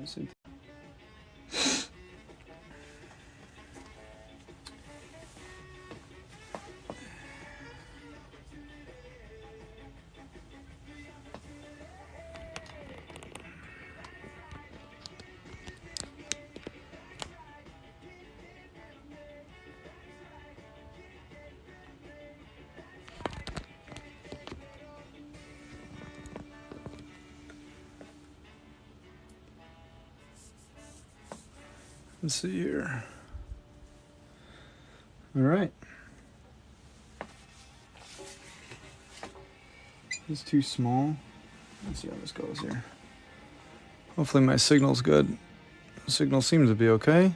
Same thing. Let's see here. All right. It's too small. Let's see how this goes here. Hopefully my signal's good. The signal seems to be okay.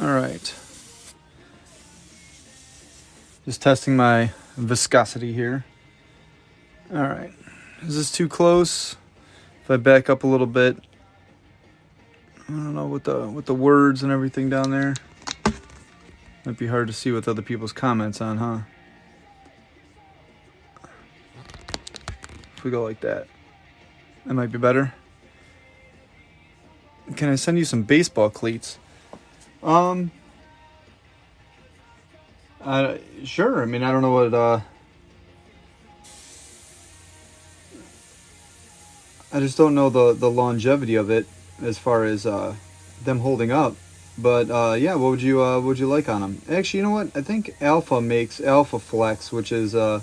All right. Just testing my viscosity here. All right. Is this too close? If I back up a little bit, I don't know, with the words and everything down there, might be hard to see with other people's comments on, huh? If we go like that, that might be better. Can I send you some baseball cleats? Sure. I mean, I don't know what, I just don't know the longevity of it as far as them holding up. But yeah, what would you like on them? Actually, you know what? I think Alpha makes Alpha Flex, which is a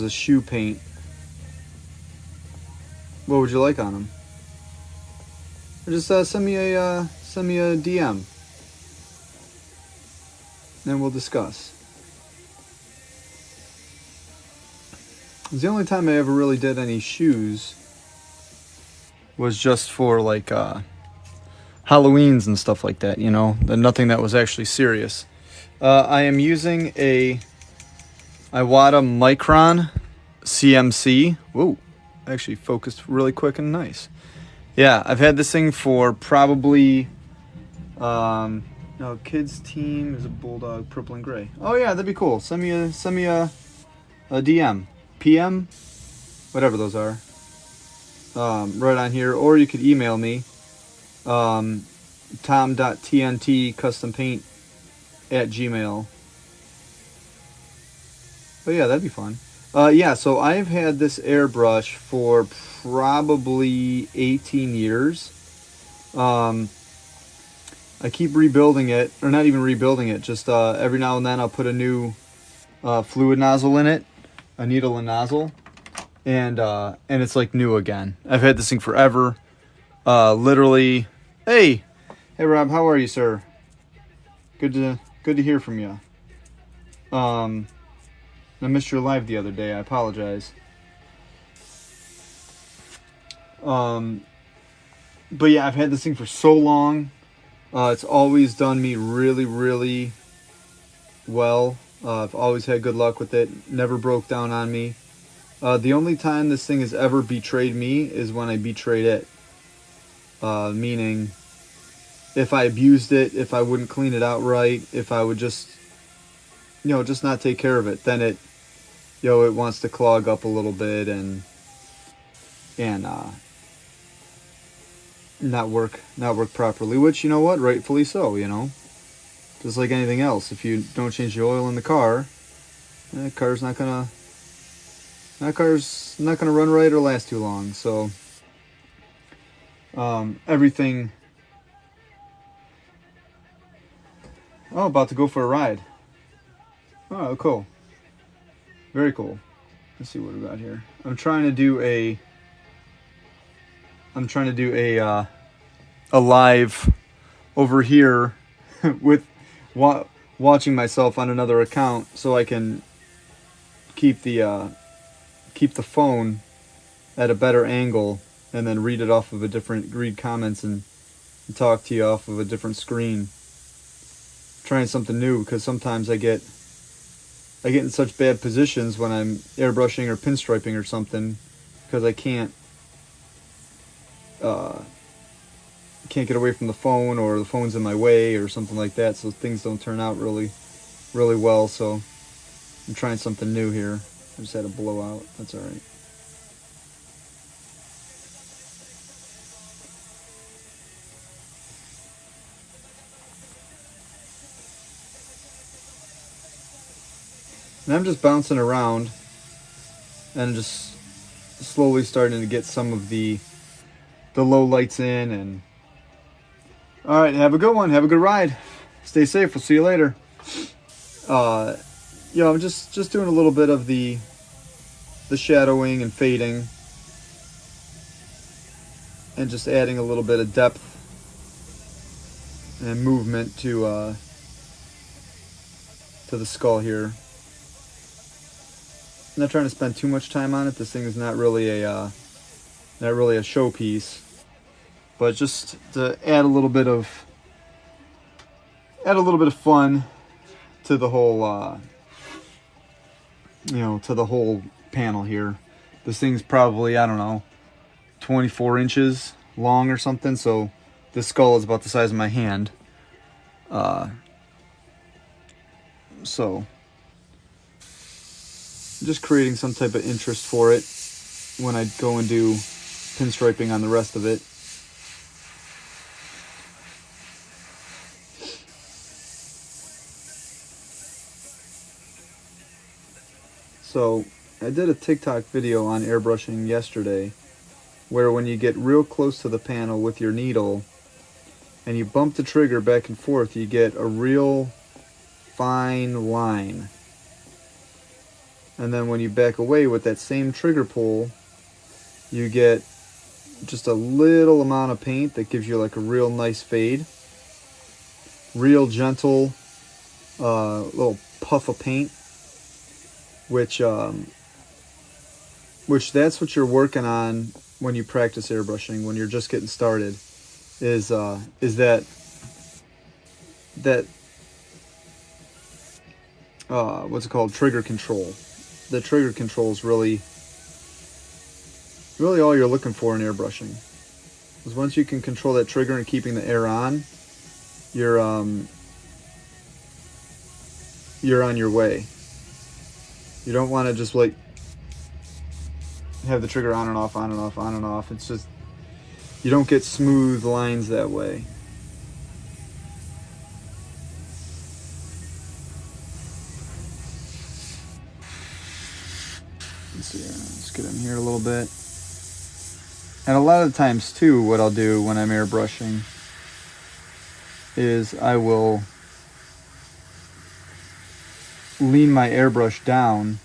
shoe paint. What would you like on them? Or just send me a DM, and we'll discuss. The only time I ever really did any shoes was just for like Halloweens and stuff like that, you know, nothing that was actually serious. I am using a Iwata Micron CMC. Whoa, actually focused really quick and nice. Yeah, I've had this thing for probably, no, kids team is a bulldog, purple and gray. Oh yeah, that'd be cool. Send me a DM. PM, whatever those are, right on here, or you could email me, tom.tntcustompaint@gmail. But yeah, that'd be fun. Yeah, so I've had this airbrush for probably 18 years. I keep rebuilding it, or not even rebuilding it, just every now and then I'll put a new fluid nozzle in it. A needle and nozzle, and it's like new again. I've had this thing forever. Literally. Hey Rob, how are you, sir? Good to hear from you. I missed your live the other day. I apologize. But yeah, I've had this thing for so long. It's always done me really, really well. I've always had good luck with it. Never broke down on me. The only time this thing has ever betrayed me is when I betrayed it. Meaning, if I abused it, if I wouldn't clean it out right, if I would just not take care of it, then it wants to clog up a little bit and not work properly. Which, you know what, rightfully so. You know. Just like anything else, if you don't change the oil in the car, the car's not gonna run right or last too long. So everything. Oh, about to go for a ride. Oh, cool. Very cool. Let's see what we got here. I'm trying to do a live over here with watching myself on another account, so I can keep the phone at a better angle, and then read comments and talk to you off of a different screen. Trying something new, because sometimes I get in such bad positions when I'm airbrushing or pinstriping or something, because I can't get away from the phone, or the phone's in my way or something like that, so things don't turn out really well. So I'm trying something new here. I just had a blowout. That's all right. And I'm just bouncing around and just slowly starting to get some of the low lights in. And all right, have a good one. Have a good ride. Stay safe. We'll see you later. I'm just doing a little bit of the shadowing and fading, and just adding a little bit of depth and movement to the skull here. I'm not trying to spend too much time on it. This thing is not really a showpiece, but just to add a little bit of fun to the whole to the whole panel here. This thing's probably, I don't know, 24 inches long or something, so this skull is about the size of my hand. So just creating some type of interest for it when I go and do pinstriping on the rest of it. So I did a TikTok video on airbrushing yesterday, where when you get real close to the panel with your needle and you bump the trigger back and forth, you get a real fine line. And then when you back away with that same trigger pull, you get just a little amount of paint that gives you like a real nice fade. Real gentle little puff of paint, which that's what you're working on when you practice airbrushing, when you're just getting started, is that what's it called, trigger control. The trigger control is really all you're looking for in airbrushing. Because once you can control that trigger and keeping the air on, you're on your way. You don't want to just like have the trigger on and off, on and off, on and off. It's just, you don't get smooth lines that way. Let's see here. Let's get in here a little bit. And a lot of times too, what I'll do when I'm airbrushing is I will lean my airbrush down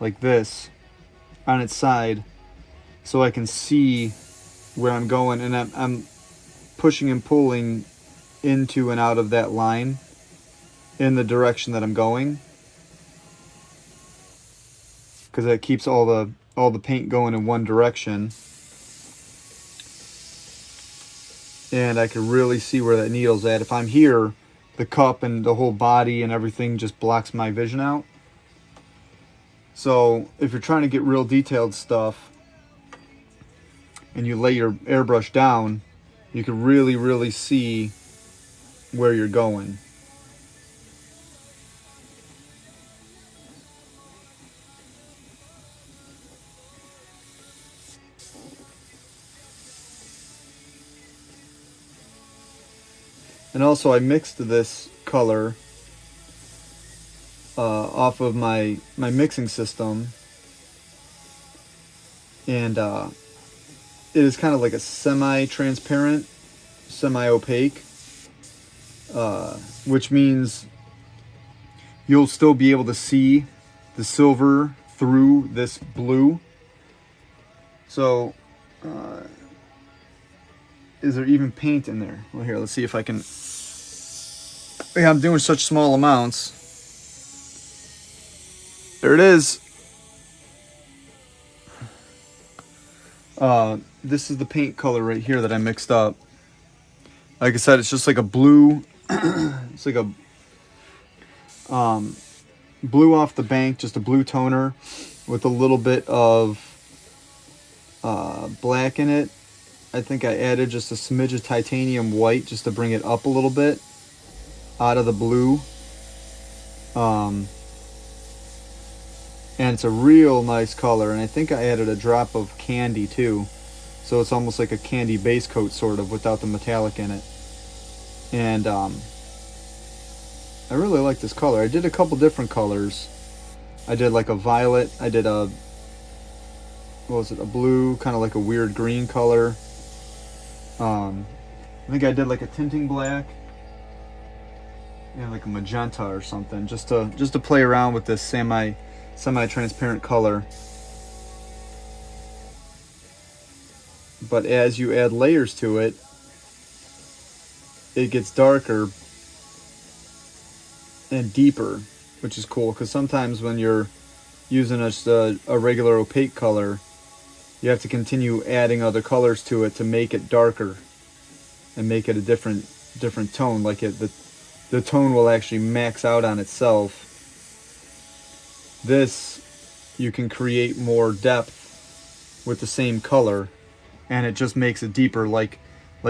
like this on its side, so I can see where I'm going, and I'm pushing and pulling into and out of that line in the direction that I'm going, because that keeps all the paint going in one direction, and I can really see where that needle's at. If I'm here, the cup and the whole body and everything just blocks my vision out. So if you're trying to get real detailed stuff and you lay your airbrush down, you can really see where you're going. And also I mixed this color off of my mixing system, and it is kind of like a semi-transparent, semi-opaque, which means you'll still be able to see the silver through this blue. So is there even paint in there? Well, here, let's see if I can. Yeah, I'm doing such small amounts. There it is. This is the paint color right here that I mixed up. Like I said, it's just like a blue. It's like a blue off the bank, just a blue toner with a little bit of black in it. I think I added just a smidge of titanium white just to bring it up a little bit out of the blue. And it's a real nice color, and I think I added a drop of candy too, so it's almost like a candy base coat sort of, without the metallic in it. And I really like this color. I did a couple different colors. I did like a violet. I did a, what was it, a blue, kind of like a weird green color. I think I did like a tinting black. Yeah, like a magenta or something, just to play around with this semi-transparent color. But as you add layers to it, it gets darker and deeper, which is cool, because sometimes when you're using just a regular opaque color, you have to continue adding other colors to it to make it darker and make it a different tone. Like the tone will actually max out on itself. This, you can create more depth with the same color, and it just makes it deeper. Like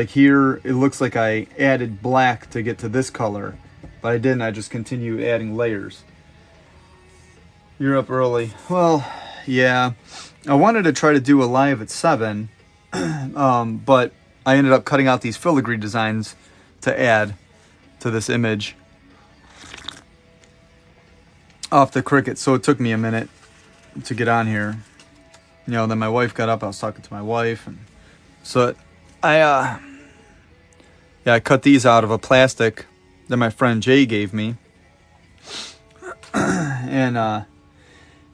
here, it looks like I added black to get to this color, but I didn't. I just continued adding layers. You're up early. Well, yeah. I wanted to try to do a live at 7, but I ended up cutting out these filigree designs to add to this image off the Cricut, so it took me a minute to get on here. You know, then my wife got up. I was talking to my wife, and so I cut these out of a plastic that my friend Jay gave me, and I'm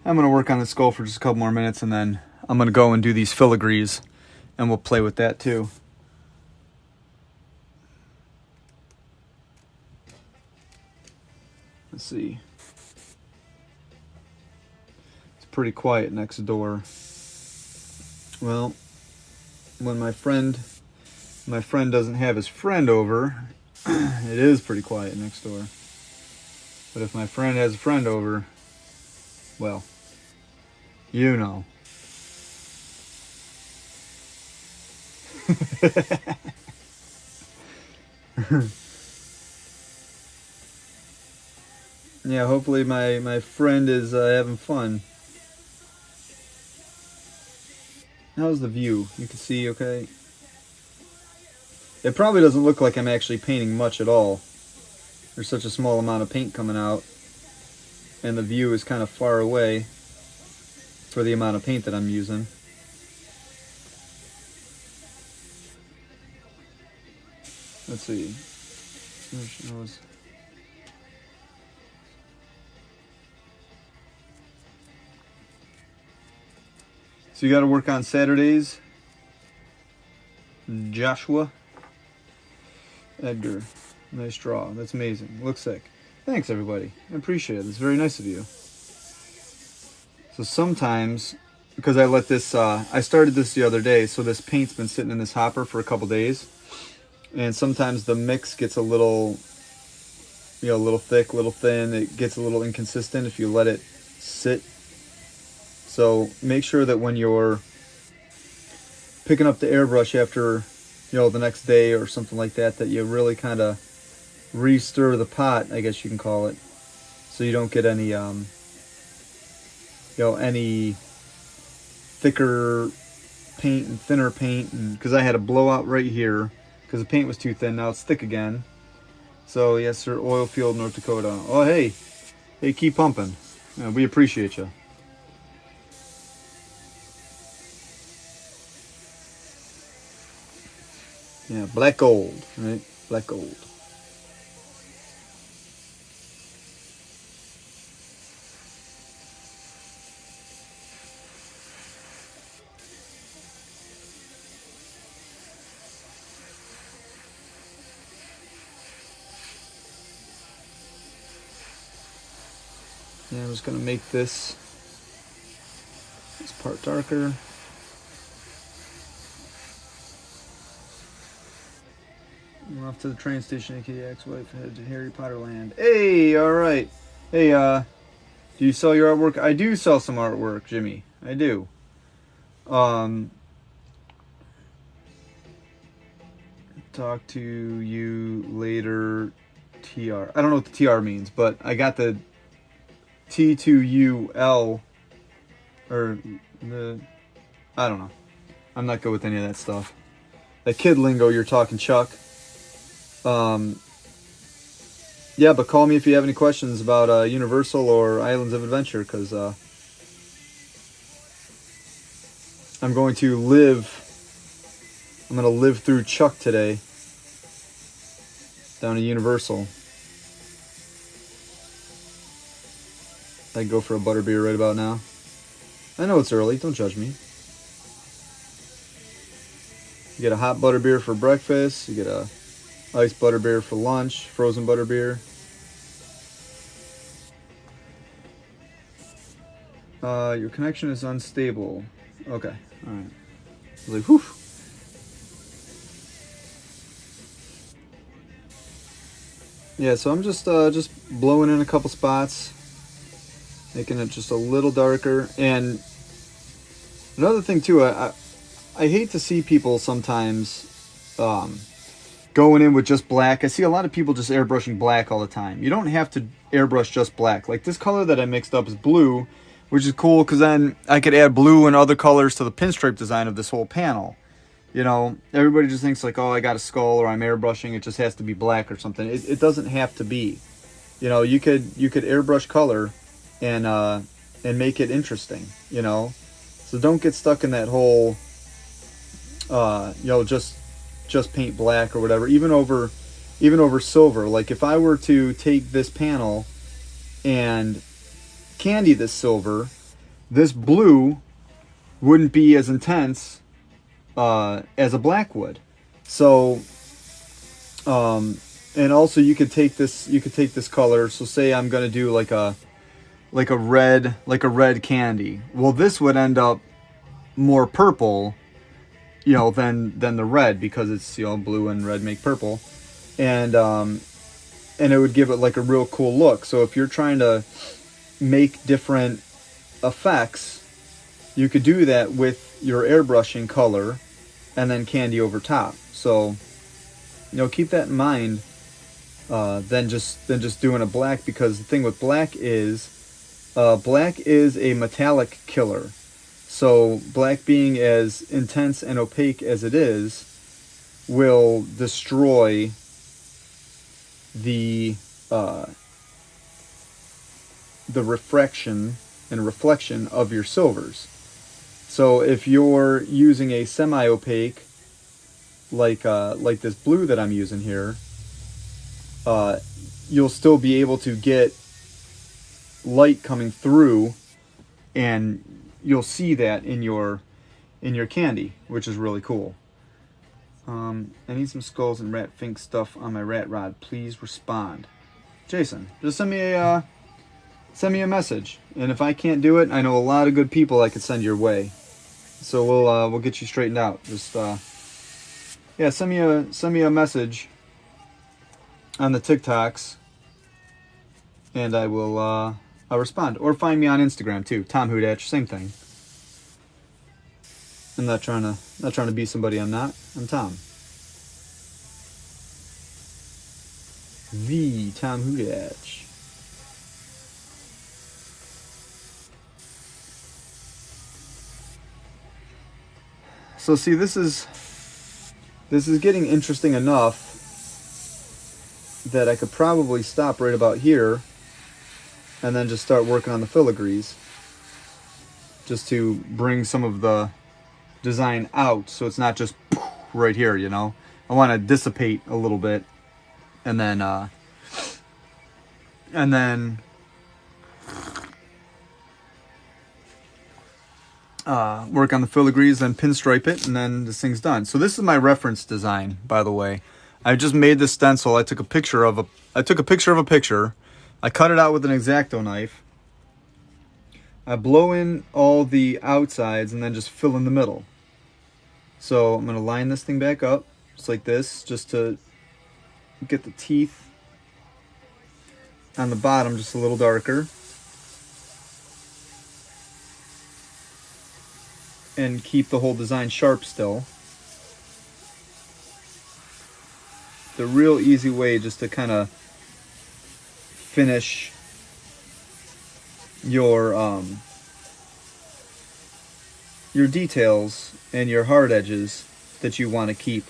gonna work on the skull for just a couple more minutes, and then I'm gonna go and do these filigrees, and we'll play with that too. Let's see. It's pretty quiet next door. Well, when my friend doesn't have his friend over, it is pretty quiet next door. But if my friend has a friend over, well, you know. Yeah, hopefully my friend is having fun. How's the view? You can see okay? It probably doesn't look like I'm actually painting much at all. There's such a small amount of paint coming out, and the view is kind of far away for the amount of paint that I'm using. Let's see. So you got to work on Saturdays. Joshua. Edgar. Nice draw. That's amazing. Looks sick. Thanks, everybody. I appreciate it. It's very nice of you. So sometimes, because I let this, I started this the other day, so this paint's been sitting in this hopper for a couple days. And sometimes the mix gets a little, you know, a little thick, a little thin. It gets a little inconsistent if you let it sit. So make sure that when you're picking up the airbrush after, you know, the next day or something like that, that you really kind of re-stir the pot, I guess you can call it, so you don't get any, you know, any thicker paint and thinner paint. And because I had a blowout right here because the paint was too thin. Now it's thick again. So yes, sir. Oil field, North Dakota. Oh, hey, keep pumping. Yeah, we appreciate you. Yeah, black gold, right? Black gold. Yeah, I'm just gonna make this part darker. We're off to the train station, aka ex-wife, head to Harry Potter land. Hey, all right. Hey, do you sell your artwork? I do sell some artwork, Jimmy. I do. Talk to you later, TR. I don't know what the TR means, but I got the T2UL, or the, I don't know. I'm not good with any of that stuff. That kid lingo you're talking, Chuck. yeah, but call me if you have any questions about Universal or Islands of Adventure, because I'm going to live. I'm going to live through Chuck today down at Universal. I'd go for a butterbeer right about now. I know it's early. Don't judge me. You get a hot butterbeer for breakfast. You get a iced butterbeer for lunch. Frozen butterbeer. Your connection is unstable. Okay. All right. I was like, whew. Yeah, so I'm just blowing in a couple spots, making it just a little darker. And another thing too, I hate to see people sometimes going in with just black. I see a lot of people just airbrushing black all the time. You don't have to airbrush just black. Like this color that I mixed up is blue, which is cool because then I could add blue and other colors to the pinstripe design of this whole panel. You know, everybody just thinks like, oh, I got a skull or I'm airbrushing. It just has to be black or something. It doesn't have to be. You know, you could airbrush color and make it interesting. You know, so don't get stuck in that whole you know, just paint black or whatever. Even over silver. Like if I were to take this panel and candy this silver, this blue wouldn't be as intense as a black would. So and also you could take this color. So say I'm gonna do like a red candy. Well, this would end up more purple, you know, than the red, because it's, you know, blue and red make purple, and it would give it like a real cool look. So if you're trying to make different effects, you could do that with your airbrushing color and then candy over top. So, you know, keep that in mind. Than just doing a black, because the thing with black is a metallic killer. So black, being as intense and opaque as it is, will destroy the refraction and reflection of your silvers. So if you're using a semi-opaque, like this blue that I'm using here, you'll still be able to get light coming through, and you'll see that in your candy, which is really cool. I need some skulls and rat fink stuff on my rat rod. Please respond. Jason, just send me a message, and if I can't do it, I know a lot of good people I could send your way. So we'll get you straightened out. Just yeah, send me a message on the TikToks, and I'll respond. Or find me on Instagram too, Tom Hudach, same thing. I'm not trying to be somebody I'm not. I'm Tom. The Tom Hudach. So see, this is getting interesting enough that I could probably stop right about here and then just start working on the filigrees, just to bring some of the design out, so it's not just right here, you know. I want to dissipate a little bit, and then work on the filigrees, then pinstripe it, and then this thing's done. So this is my reference design, by the way. I just made this stencil. I took a picture of a picture. I cut it out with an X-Acto knife. I blow in all the outsides and then just fill in the middle. So I'm going to line this thing back up just like this, just to get the teeth on the bottom just a little darker, and keep the whole design sharp still. The real easy way just to kind of finish your details and your hard edges that you want to keep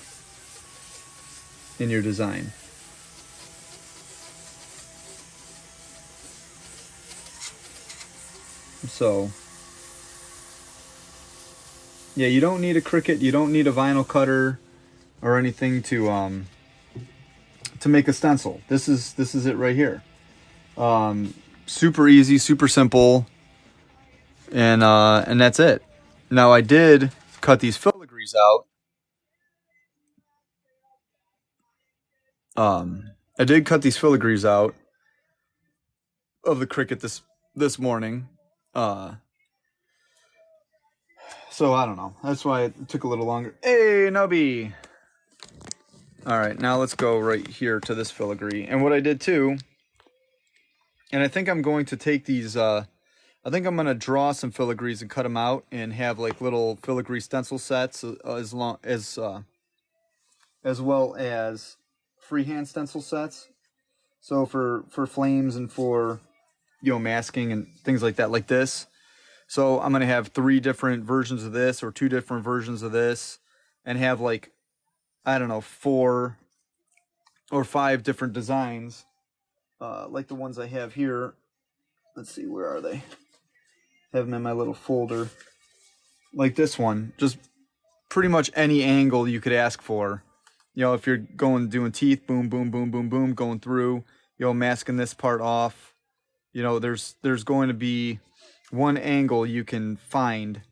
in your design. So yeah, you don't need a Cricut, you don't need a vinyl cutter or anything to make a stencil. This is it right here. Super easy, super simple, and that's it. Now I did cut these filigrees out. I did cut these filigrees out of the Cricut this morning. Uh, so I don't know. That's why it took a little longer. Hey, Nubby. All right, now let's go right here to this filigree. And what I did too, and I think I'm going to take these. I think I'm gonna draw some filigrees and cut them out and have like little filigree stencil sets as well as freehand stencil sets. So for flames and for masking and things like that, like this. So I'm gonna have 3 different versions of this or 2 different versions of this, and have like, I don't know, 4 or 5 different designs, like the ones I have here. Let's see, where are they? Have them in my little folder. Like this one, just pretty much any angle you could ask for. If you're doing teeth, boom, boom, boom, boom, boom, going through, masking this part off. There's going to be one angle you can find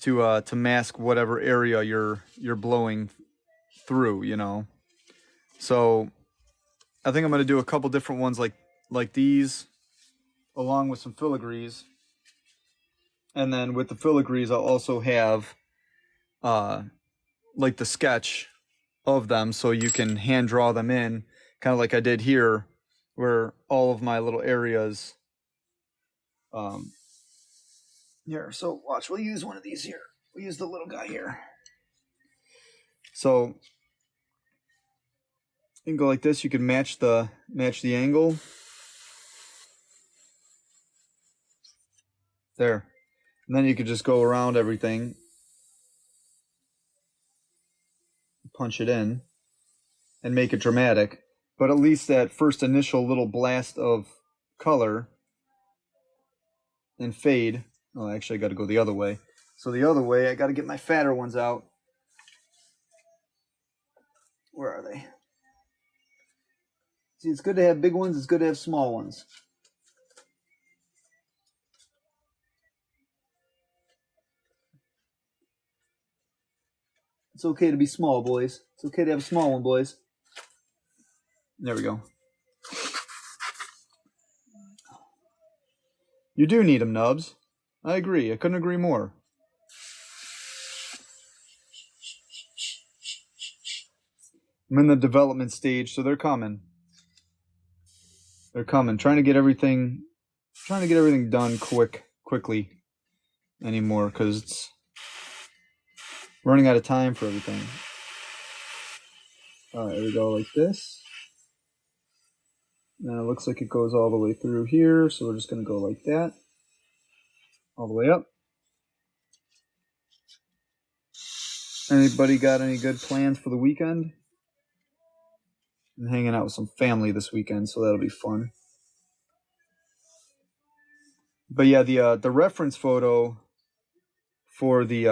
to mask whatever area you're blowing through. So I think I'm going to do a couple different ones like these, along with some filigrees. And then with the filigrees, I'll also have like the sketch of them, so you can hand draw them in, kind of like I did here, where all of my little areas. Here, so watch. We'll use one of these here. We'll use the little guy here. So you can go like this. You can match the angle. There. And then you could just go around everything, punch it in, and make it dramatic. But at least that first initial little blast of color and fade. Oh, actually, I got to go the other way. So the other way, I got to get my fatter ones out. Where are they? See, it's good to have big ones. It's good to have small ones. It's okay to be small, boys. It's okay to have a small one, boys. There we go. You do need them, Nubs. I agree. I couldn't agree more. I'm in the development stage, so they're coming. They're coming. Trying to get everything done quickly anymore, because it's running out of time for everything. All right, here we go, like this. And it looks like it goes all the way through here, so we're just going to go like that, all the way up. Anybody got any good plans for the weekend? I'm hanging out with some family this weekend, so that'll be fun. But yeah, the reference photo for the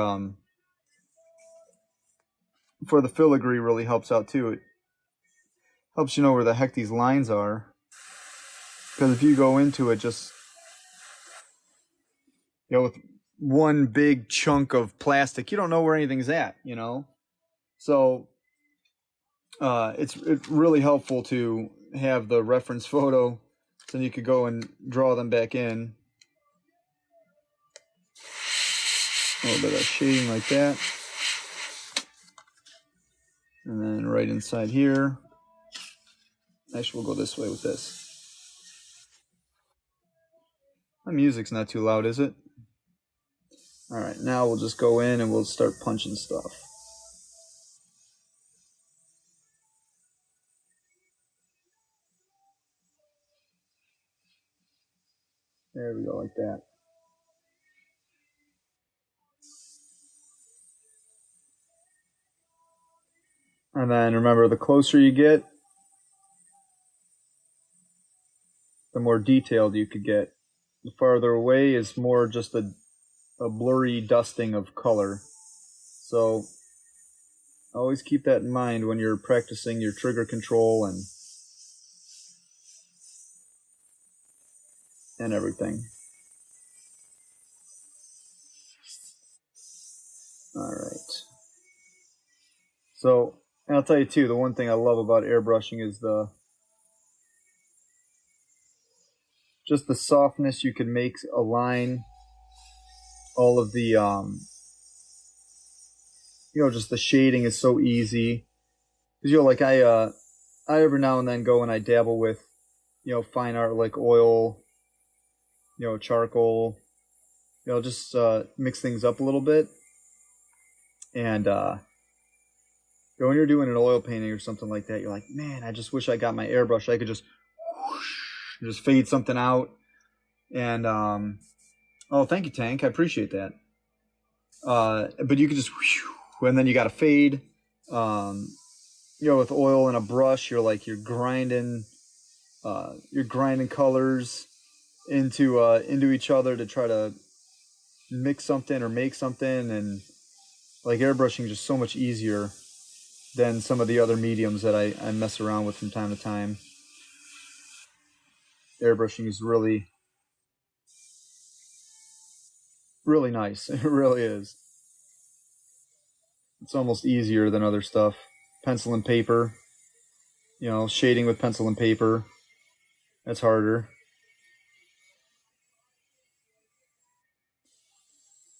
filigree really helps out too. It helps you know where the heck these lines are, because if you go into it just with one big chunk of plastic, you don't know where anything's at. So it's really helpful to have the reference photo, so you could go and draw them back in. A little bit of shading like that. And then right inside here. Actually, we'll go this way with this. My music's not too loud, is it? All right, now we'll just go in and we'll start punching stuff. There we go, like that. And then remember, the closer you get, the more detailed you could get. The farther away is more just a blurry dusting of color. So always keep that in mind when you're practicing your trigger control and everything. All right. So, and I'll tell you too, the one thing I love about airbrushing is just the softness you can make a line, all of the just the shading is so easy. Because like I every now and then go and I dabble with fine art like oil, charcoal, just mix things up a little bit. And when you're doing an oil painting or something like that, you're like, man, I just wish I got my airbrush. I could just fade something out. And oh, thank you, Tank. I appreciate that. But you could just, and then you got to fade. With oil and a brush, you're grinding colors into each other to try to mix something or make something. And like airbrushing is just so much easier than some of the other mediums that I mess around with from time to time. Airbrushing is really, really nice. It really is. It's almost easier than other stuff. Pencil and paper, shading with pencil and paper, that's harder.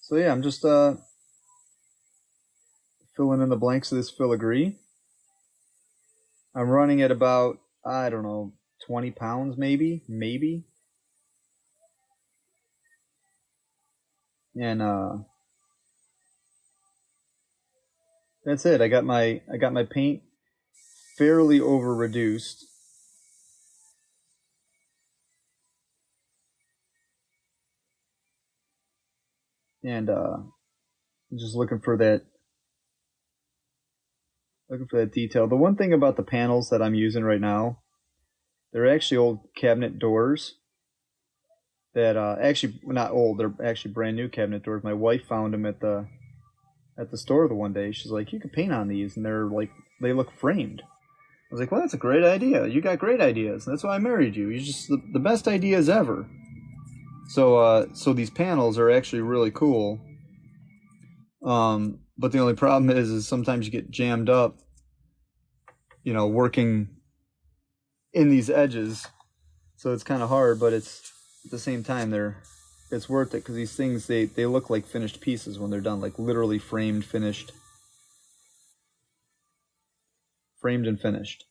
So yeah, I'm just filling in the blanks of this filigree. I'm running at about, I don't know, 20 pounds maybe. And that's it. I got my paint fairly over reduced. And I'm just looking for that detail. The one thing about the panels that I'm using right now, they're actually old cabinet doors that actually not old, they're actually brand new cabinet doors. My wife found them at the store the one day. She's like, you can paint on these, and they look framed. I was like, well, that's a great idea. You got great ideas. That's why I married you. You're just the best ideas ever. So these panels are actually really cool. But the only problem is sometimes you get jammed up, working in these edges. So it's kind of hard, but it's at the same time it's worth it because these things they look like finished pieces when they're done, like literally framed and finished.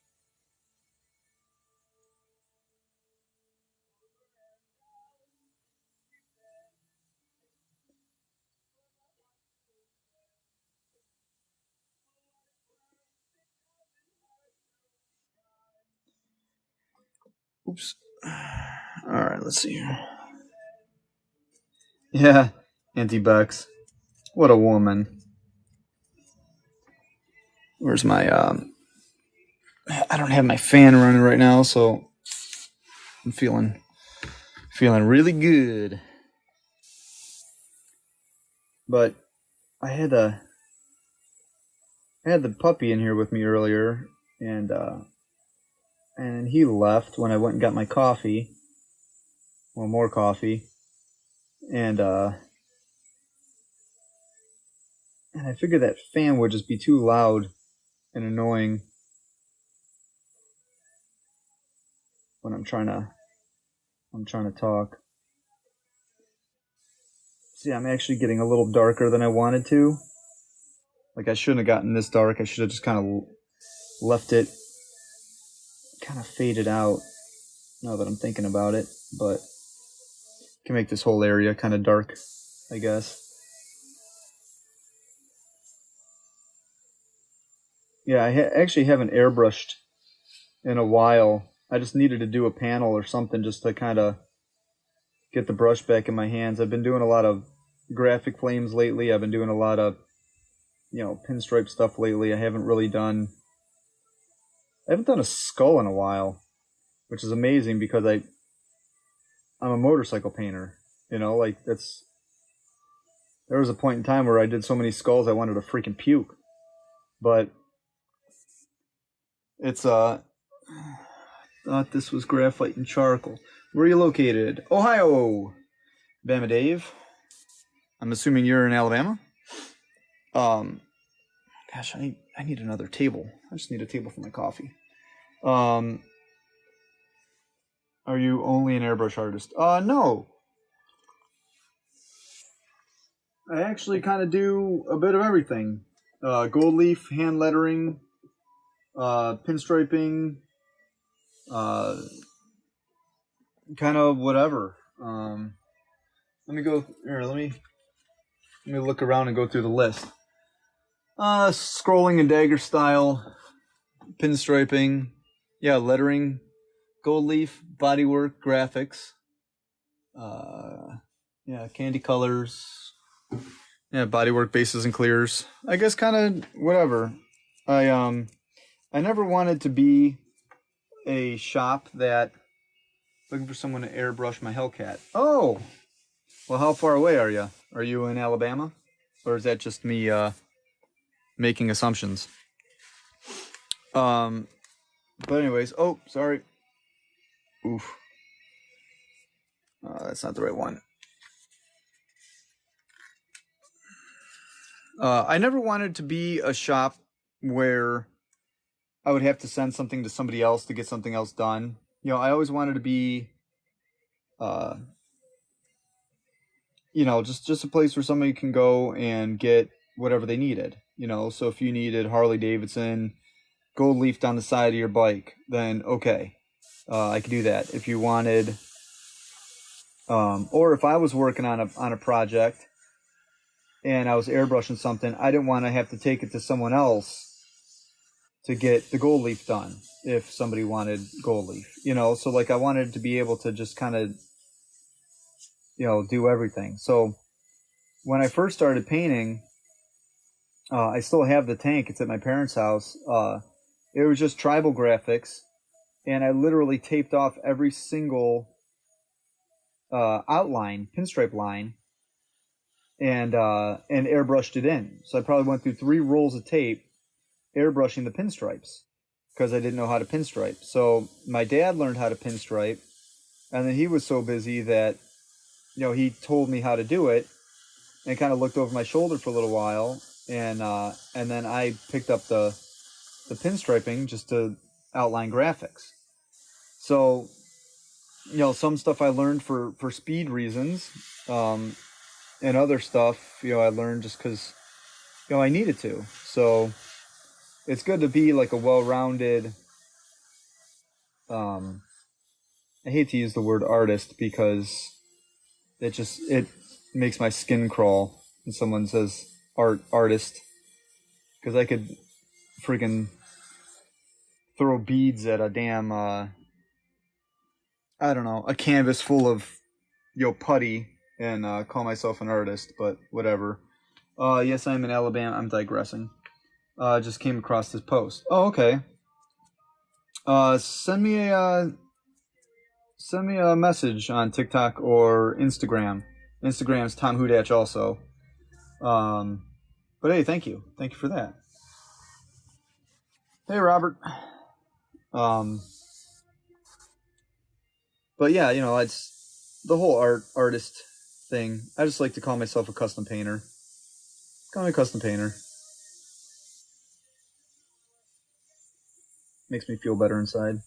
Oops. All right, let's see here. Yeah, Auntie Bex. What a woman. Where's my I don't have my fan running right now, so I'm feeling really good. But I had the puppy in here with me earlier, and he left when I went and got my coffee. Well, more coffee. And I figured that fan would just be too loud and annoying when I'm trying to talk. See, I'm actually getting a little darker than I wanted to. Like I shouldn't have gotten this dark. I should have just kind of left it kind of faded out now that I'm thinking about it, but can make this whole area kind of dark, I guess. Yeah, I actually haven't airbrushed in a while. I just needed to do a panel or something just to kind of get the brush back in my hands. I've been doing a lot of graphic flames lately. I've been doing a lot of, pinstripe stuff lately. I haven't done a skull in a while, which is amazing because I'm a motorcycle painter. You know, like that's there was a point in time where I did so many skulls I wanted to freaking puke. But it's thought this was graphite and charcoal. Where are you located? Ohio. Bama Dave. I'm assuming you're in Alabama. Um, gosh, I need another table. I just need a table for my coffee. Um, are you only an airbrush artist? No. I actually kind of do a bit of everything. Gold leaf, hand lettering, pinstriping, uh, kind of whatever. Let me go here. Let me look around and go through the list. Scrolling in dagger style, pinstriping, yeah, lettering, gold leaf, bodywork, graphics, yeah, candy colors, yeah, bodywork, bases and clears. I guess kind of whatever. I never wanted to be a shop that looking for someone to airbrush my Hellcat. Oh, well, how far away are you? Are you in Alabama, or is that just me making assumptions? Um, but anyways, oh, sorry. Oof, that's not the right one. I never wanted to be a shop where I would have to send something to somebody else to get something else done. You know, I always wanted to be, uh, you know, just a place where somebody can go and get whatever they needed. You know, so if you needed Harley Davidson gold leaf on the side of your bike, then okay, I could do that. If you wanted, or if I was working on a project and I was airbrushing something, I didn't want to have to take it to someone else to get the gold leaf done if somebody wanted gold leaf, you know. So like I wanted to be able to just kind of, you know, do everything. So when I first started painting, I still have the tank. It's at my parents' house. It was just tribal graphics, and I literally taped off every single outline, pinstripe line, and airbrushed it in. So I probably went through 3 rolls of tape airbrushing the pinstripes because I didn't know how to pinstripe. So my dad learned how to pinstripe, and then he was so busy that, you know, he told me how to do it and kind of looked over my shoulder for a little while, and then I picked up the pinstriping just to outline graphics. So, you know, some stuff I learned for speed reasons, and other stuff, you know, I learned just because, you know, I needed to. So it's good to be like a well-rounded, um, I hate to use the word artist because it makes my skin crawl when someone says artist, because I could freaking throw beads at a damn I don't know, a canvas full of, you know, putty and call myself an artist, but whatever. Yes, I'm in Alabama. I'm digressing. Just came across this post. Oh, okay. Send me a message on TikTok or Instagram. Instagram's Tom Hudatch also. Um, but hey, thank you for that. Hey, Robert. Um, but yeah, you know, it's the whole artist thing. I just like to call myself a custom painter. Call me a custom painter. Makes me feel better inside.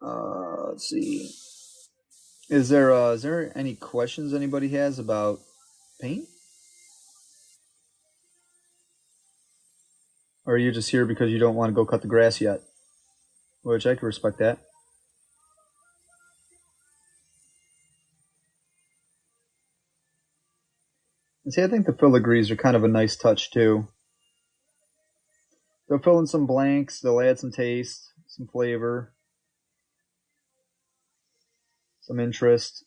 Let's see. Is there any questions anybody has about paint? Or are you just here because you don't want to go cut the grass yet? Which I can respect that. And see, I think the filigrees are kind of a nice touch too. They'll fill in some blanks. They'll add some taste, some flavor, some interest.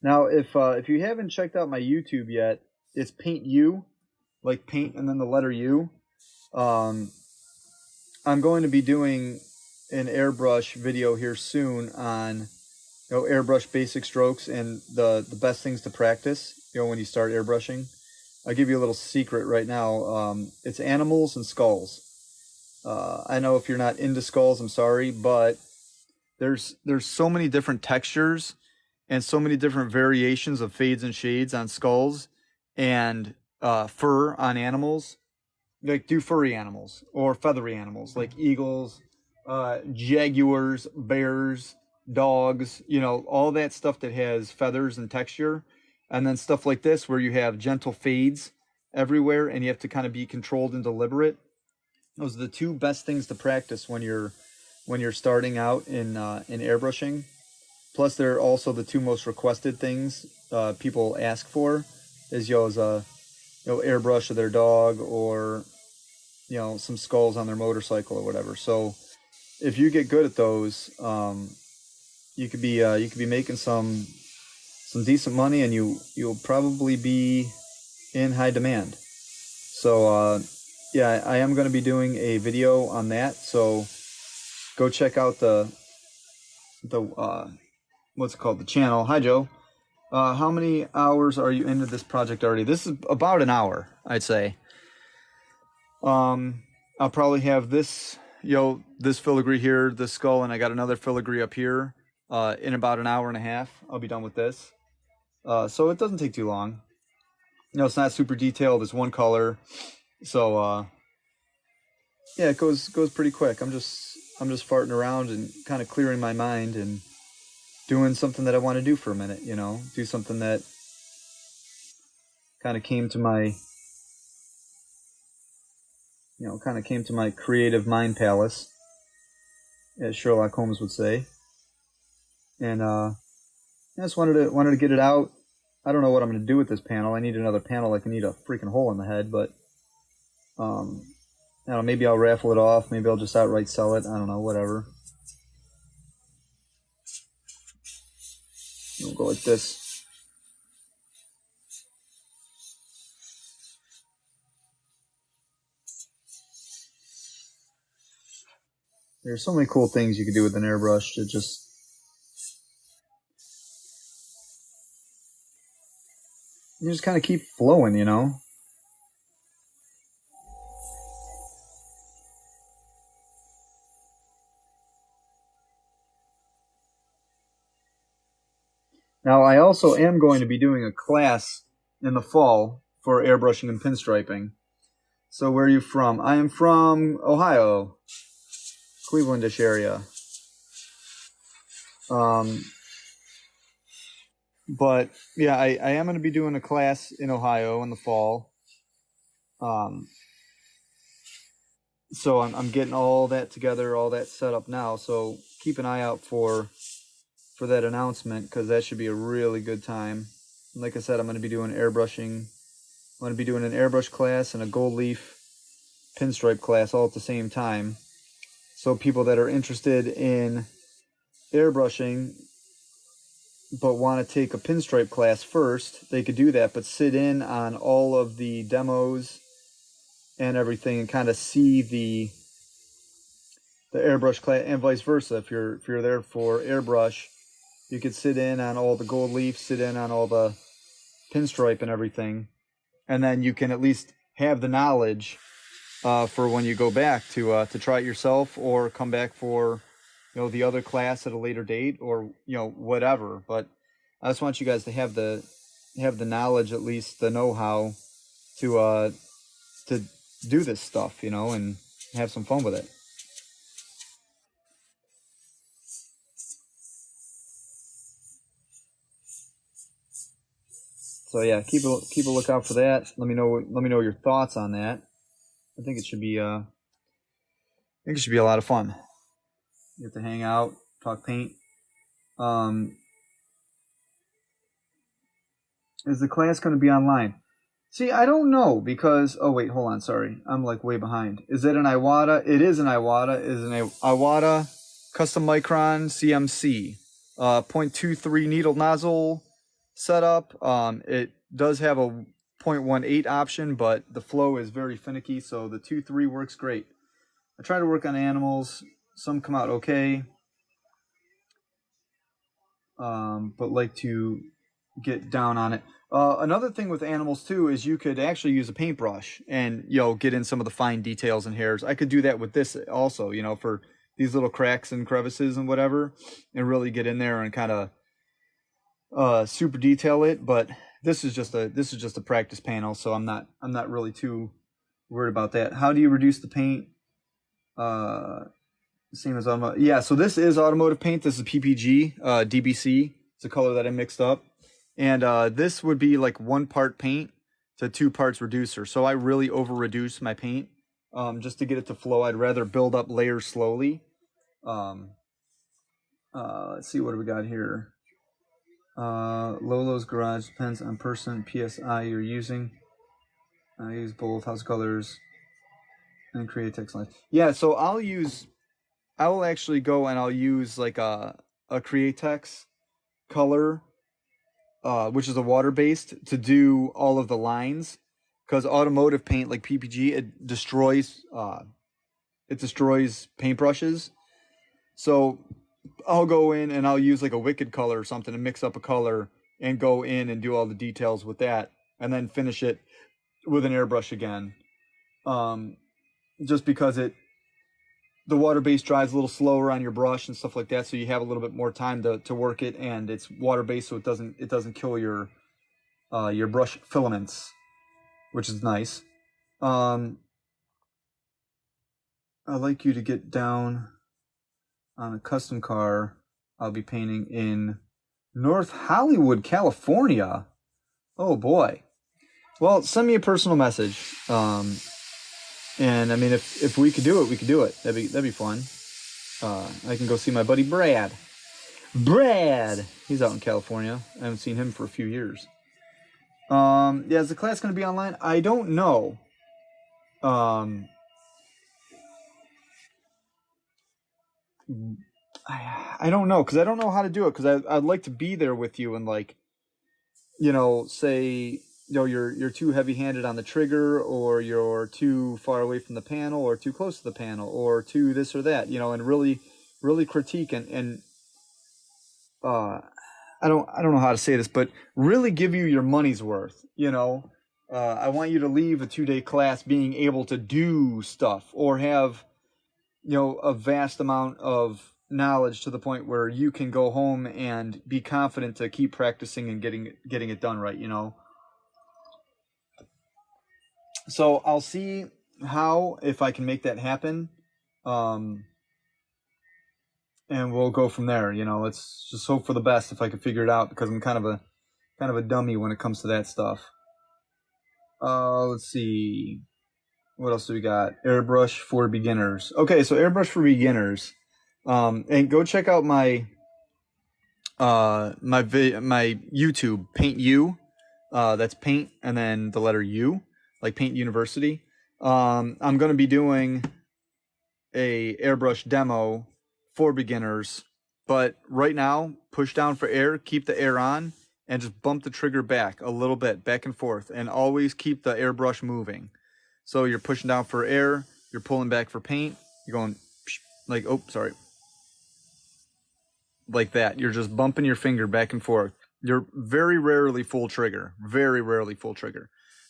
Now, if you haven't checked out my YouTube yet, it's Paint You. like paint and then the letter U. Um, I'm going to be doing an airbrush video here soon on airbrush basic strokes and the best things to practice. When you start airbrushing, I'll give you a little secret right now. It's animals and skulls. I know if you're not into skulls, I'm sorry, but there's so many different textures and so many different variations of fades and shades on skulls and fur on animals. Like do furry animals or feathery animals like eagles, jaguars, bears, dogs, all that stuff that has feathers and texture. And then stuff like this where you have gentle fades everywhere and you have to kind of be controlled and deliberate. Those are the two best things to practice when you're starting out in airbrushing. Plus, they're also the two most requested things people ask for is airbrush of their dog or some skulls on their motorcycle or whatever. So if you get good at those, you could be making some decent money, and you'll probably be in high demand. So yeah, I am going to be doing a video on that. So go check out the what's it called, the channel. Hi Joe. How many hours are you into this project already? This is about an hour, I'd say. I'll probably have this filigree here, this skull, and I got another filigree up here. In about an hour and a half, I'll be done with this. So it doesn't take too long. It's not super detailed. It's one color, so yeah, it goes pretty quick. I'm just farting around and kind of clearing my mind and doing something that I want to do for a minute. Do something that kind of came to my creative mind palace, as Sherlock Holmes would say. And I just wanted to get it out. I don't know what I'm going to do with this panel. I need another panel. Like I need a freaking hole in the head, but I don't know, maybe I'll raffle it off. Maybe I'll just outright sell it. I don't know, whatever. We'll go like this. There's so many cool things you could do with an airbrush to just kind of keep flowing, Now, I also am going to be doing a class in the fall for airbrushing and pinstriping. So where are you from? I am from Ohio, Clevelandish area. But yeah, I am going to be doing a class in Ohio in the fall. So I'm getting all that together, all that set up now. So keep an eye out for that announcement, because that should be a really good time. And like I said, I'm going to be doing airbrushing. I'm going to be doing an airbrush class and a gold leaf pinstripe class all at the same time. So people that are interested in airbrushing but want to take a pinstripe class first, they could do that, but sit in on all of the demos and everything and kind of see the airbrush class, and vice versa. If you're there for airbrush, you could sit in on all the gold leaf, sit in on all the pinstripe and everything, and then you can at least have the knowledge for when you go back to try it yourself, or come back for the other class at a later date, or whatever. But I just want you guys to have the knowledge, at least the know-how to do this stuff, and have some fun with it. So yeah, keep a lookout for that. Let me know your thoughts on that. I think it should be a lot of fun. You get to hang out, talk paint. Is the class going to be online? See, I don't know, because oh wait, hold on, sorry, I'm like way behind. Is it an Iwata? It is an Iwata. It is an Iwata custom micron CMC 0.23 needle nozzle setup. It does have a 0.18 option, but the flow is very finicky, so the 2.3 works great. I try to work on animals. Some come out okay, but like to get down on it. Another thing with animals too is you could actually use a paintbrush and get in some of the fine details and hairs. I could do that with this also, for these little cracks and crevices and whatever, and really get in there and kind of super detail it. But this is just a practice panel, so I'm not really too worried about that. How do you reduce the paint? Same as automotive. Yeah, so this is automotive paint. This is PPG, DBC. It's a color that I mixed up. And this would be like 1 part paint to 2 parts reducer. So I really over reduce my paint just to get it to flow. I'd rather build up layers slowly. Let's see, what do we got here? Lolo's Garage, depends on person, PSI you're using. I use both house colors and create text lines. Yeah, so I will actually go and I'll use like a Createx color, which is a water-based, to do all of the lines, because automotive paint like PPG, it destroys paintbrushes. So I'll go in and I'll use like a Wicked color or something to mix up a color and go in and do all the details with that, and then finish it with an airbrush again. Just because the water base dries a little slower on your brush and stuff like that, so you have a little bit more time to work it, and it's water based, so it doesn't kill your brush filaments, which is nice. I'd like you to get down on a custom car I'll be painting in North Hollywood, California. Oh boy. Well, send me a personal message. And I mean, if we could do it, we could do it. That'd be fun. I can go see my buddy Brad. He's out in California. I haven't seen him for a few years. Yeah, is the class going to be online? I don't know. I don't know, because I don't know how to do it, because I'd like to be there with you and say you're too heavy-handed on the trigger, or you're too far away from the panel, or too close to the panel, or too this or that, and really critique and I don't know how to say this, but really give you your money's worth. I want you to leave a 2-day class being able to do stuff, or have a vast amount of knowledge to the point where you can go home and be confident to keep practicing and getting it done right. So I'll see if I can make that happen, and we'll go from there. Let's just hope for the best if I can figure it out, because I'm kind of a dummy when it comes to that stuff. Let's see, what else do we got? Airbrush for beginners. Okay, so airbrush for beginners, and go check out my my YouTube, Paint U. That's paint and then the letter U, like Paint University. I'm going to be doing a airbrush demo for beginners, but right now, push down for air, keep the air on, and just bump the trigger back a little bit, back and forth, and always keep the airbrush moving. So you're pushing down for air, you're pulling back for paint, you're going like, like that. You're just bumping your finger back and forth. You're very rarely full trigger.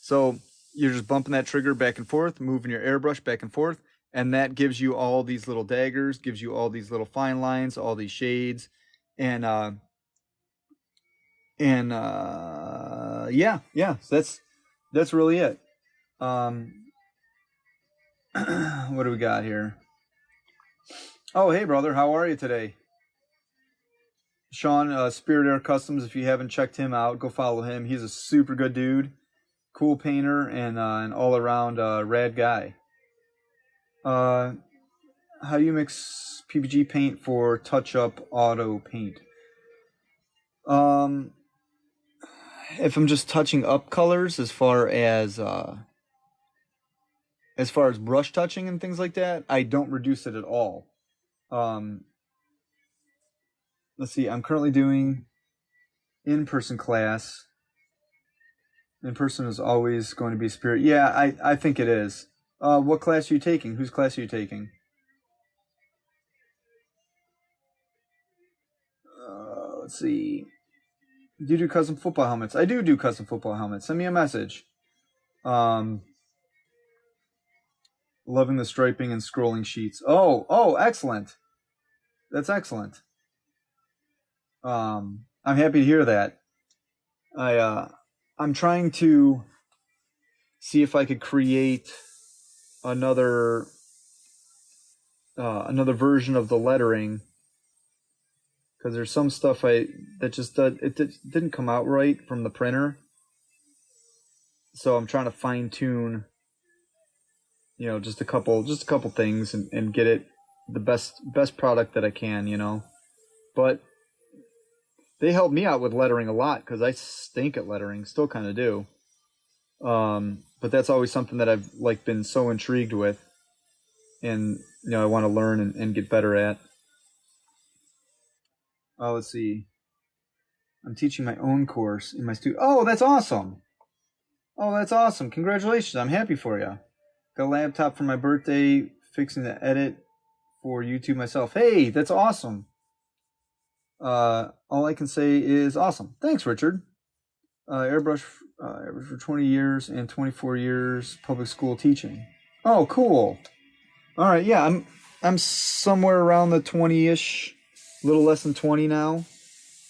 So you're just bumping that trigger back and forth, moving your airbrush back and forth, and that gives you all these little daggers, gives you all these little fine lines, all these shades, and yeah. So that's really it. What do we got here? Oh, hey brother, how are you today? Sean, Spirit Air Customs, if you haven't checked him out, go follow him. He's a super good dude, cool painter, and an all-around rad guy. How do you mix PPG paint for touch-up auto paint? If I'm just touching up colors, as far as brush touching and things like that, I don't reduce it at all. Let's see, I'm currently doing in-person class In person is always going to be superior. Yeah, I think it is. What class are you taking? Whose class are you taking? Let's see. Do you do custom football helmets? I do custom football helmets. Send me a message. Um, Loving the striping and scrolling sheets. Oh, excellent. That's excellent. I'm happy to hear that. I'm trying to see if I could create another another version of the lettering, because there's some stuff that just didn't come out right from the printer. So I'm trying to fine tune, just a couple things, and get it the best product that I can. But they helped me out with lettering a lot, because I stink at lettering, still kind of do. But that's always something that I've been so intrigued with, and I want to learn and get better at. Let's see. I'm teaching my own course in my student. Oh, that's awesome! Oh, that's awesome! Congratulations! I'm happy for you. Got a laptop for my birthday. Fixing to edit for YouTube myself. Hey, that's awesome. All I can say is awesome. Thanks, Richard. Airbrush for 20 years and 24 years public school teaching. Oh, cool. All right, yeah, I'm somewhere around the 20-ish, a little less than 20 now.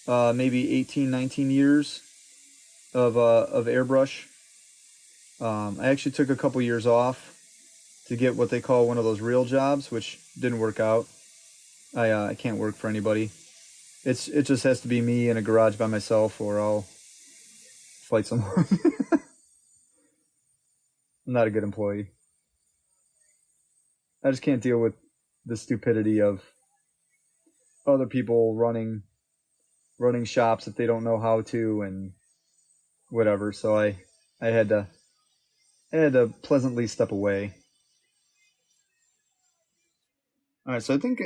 Maybe 18, 19 years of airbrush. I actually took a couple years off to get what they call one of those real jobs, which didn't work out. I can't work for anybody. It just has to be me in a garage by myself, or I'll fight someone. I'm not a good employee. I just can't deal with the stupidity of other people running shops if they don't know how to, and whatever. So I had to pleasantly step away. All right, so I think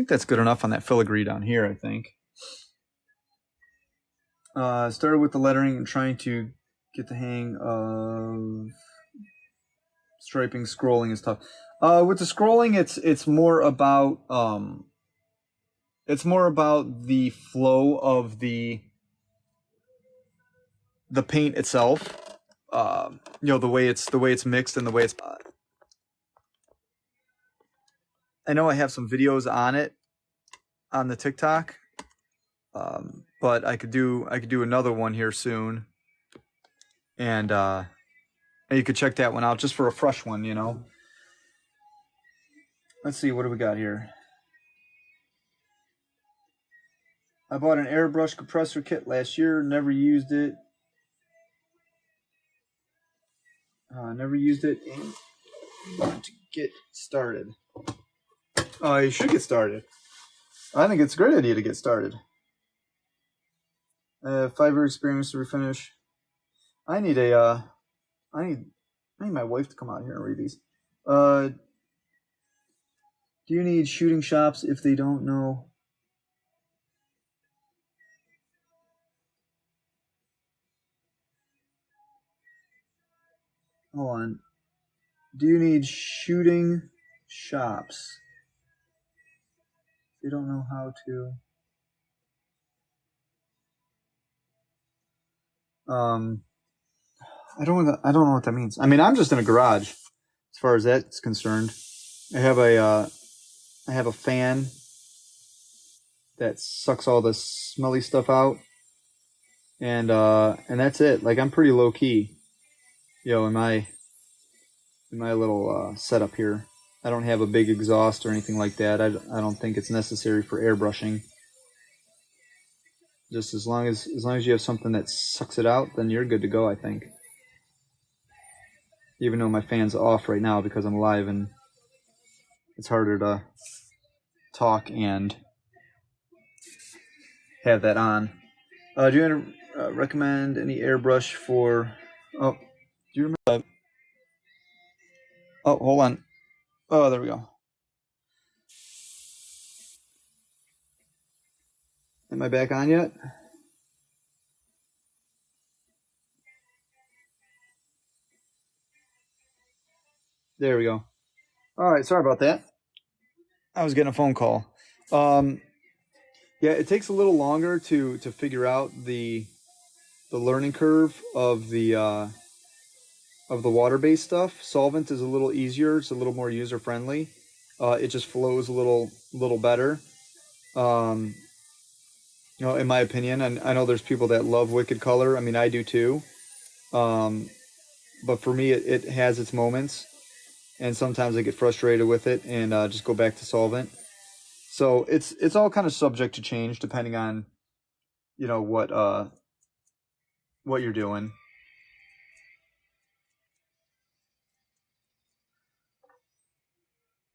that's good enough on that filigree down here. I think. Started with the lettering and trying to get the hang of striping. Scrolling is tough. With the scrolling, it's more about the flow of the paint itself. The way it's mixed and the way it's. I know I have some videos on it on the TikTok, but I could do another one here soon, and you could check that one out just for a fresh one. Let's see, what do we got here? I bought an airbrush compressor kit last year. Never used it. And want to get started. You should get started. I think it's a great idea to get started. 5-year experience to refinish. I need my wife to come out here and read these. Do you need shooting shops if they don't know? Hold on. Do you need shooting shops? They don't know how to. I don't know what that means. I mean, I'm just in a garage, as far as that's concerned. I have a fan that sucks all the smelly stuff out, and that's it. I'm pretty low key, in my little setup here. I don't have a big exhaust or anything like that. I don't think it's necessary for airbrushing. Just as long as you have something that sucks it out, then you're good to go, I think. Even though my fan's off right now because I'm live and it's harder to talk and have that on. Do you recommend any airbrush for? Oh, do you remember? Oh, hold on. Oh, there we go. Am I back on yet? There we go. All right, sorry about that. I was getting a phone call. Um, yeah, it takes a little longer to figure out the learning curve of the water-based stuff. Solvent is a little easier. It's a little more user-friendly. It just flows a little better. Um, in my opinion, and I know there's people that love Wicked Color. I mean, I do too. Um, but for me, it has its moments, and sometimes I get frustrated with it and just go back to solvent. So it's all kind of subject to change depending on what you're doing.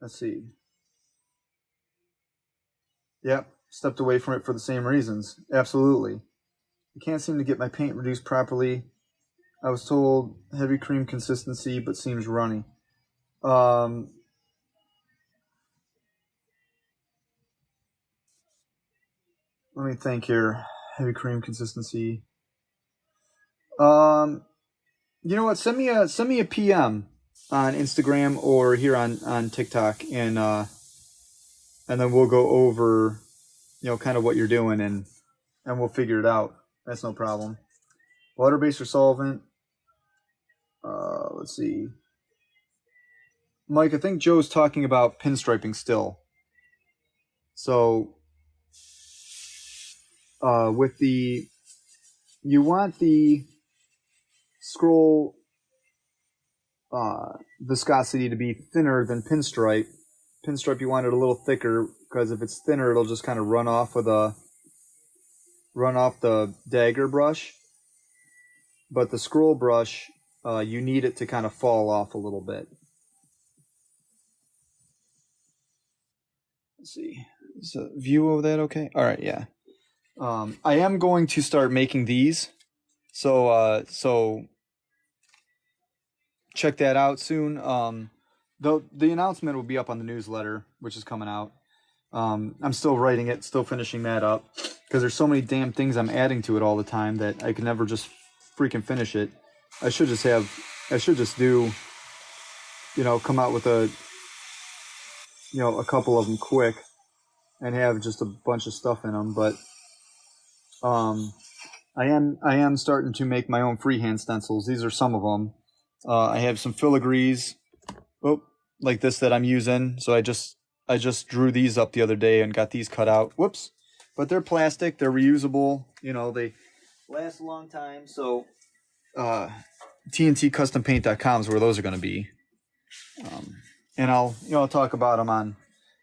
Let's see. Yep, stepped away from it for the same reasons. Absolutely. I can't seem to get my paint reduced properly. I was told heavy cream consistency, but seems runny. Um, Let me think here. Heavy cream consistency. Um, you know what? Send me a PM on Instagram or here on TikTok, and then we'll go over kind of what you're doing, and we'll figure it out. That's no problem. Water based or solvent? Let's see. Mike, I think Joe's talking about pinstriping still. So with you want the scroll viscosity to be thinner than pinstripe. Pinstripe, you want it a little thicker because if it's thinner, it'll just kind of run off the dagger brush. But the scroll brush, you need it to kind of fall off a little bit. Let's see. Is the view of that okay? All right, yeah. I am going to start making these, so check that out soon. The announcement will be up on the newsletter, which is coming out. I'm still writing it, still finishing that up, because there's so many damn things I'm adding to it all the time that I can never just freaking finish it. I should just do, come out with a couple of them quick, and have just a bunch of stuff in them. But I am starting to make my own freehand stencils. These are some of them. I have some filigrees, like this that I'm using. So I just drew these up the other day and got these cut out. Whoops. But they're plastic. They're reusable. They last a long time. So TNTCustomPaint.com is where those are going to be. And I'll talk about them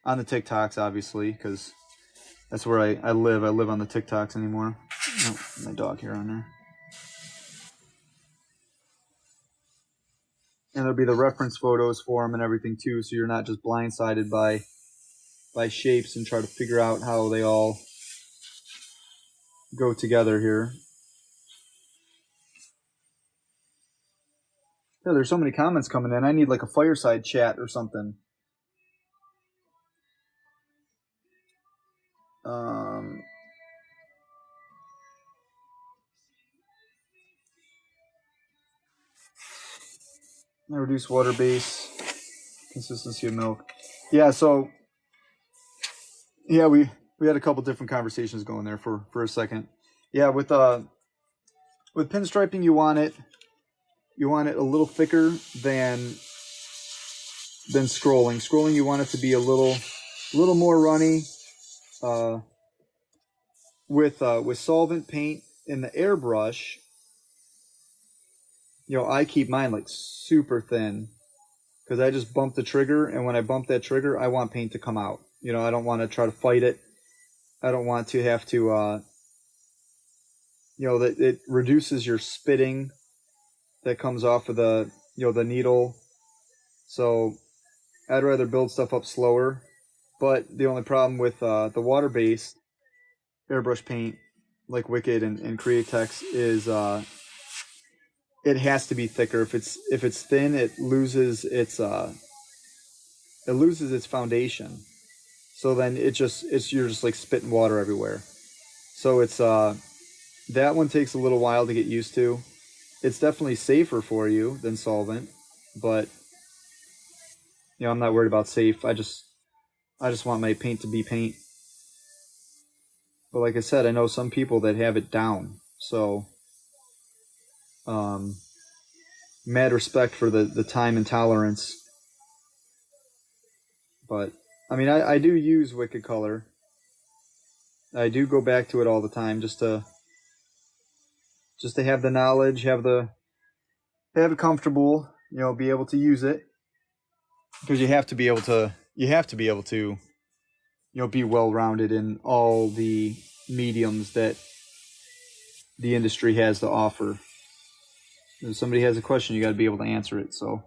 on the TikToks, obviously, because that's where I live. I live on the TikToks anymore. Oh, my dog hair on there. And there'll be the reference photos for them and everything too, so you're not just blindsided by shapes and try to figure out how they all go together here. Yeah, there's so many comments coming in. I need like a fireside chat or something. Reduce water base, consistency of milk. Yeah, so yeah, we had a couple different conversations going there for a second. Yeah, with pinstriping, you want it a little thicker than scrolling. Scrolling, you want it to be a little more runny. With solvent paint in the airbrush, I keep mine like super thin because I just bump the trigger, and when I bump that trigger, I want paint to come out. I don't want to try to fight it. I don't want to have to, that it reduces your spitting that comes off of the needle. So I'd rather build stuff up slower. But the only problem with the water-based airbrush paint, like Wicked and Createx, is it has to be thicker. If it's thin, it loses its foundation. So then you're just like spitting water everywhere. So it's that one takes a little while to get used to. It's definitely safer for you than solvent, but You know, I'm not worried about safe. I just want my paint to be paint. But like I said, I know some people that have it down. So, mad respect for the time and tolerance. But, I mean, I do use Wicked Color. I do go back to it all the time just to have the knowledge, have it comfortable, you know, be able to use it. Because you have to be able to, you know, be well-rounded in all the mediums that the industry has to offer. If somebody has a question, you got to be able to answer it. So,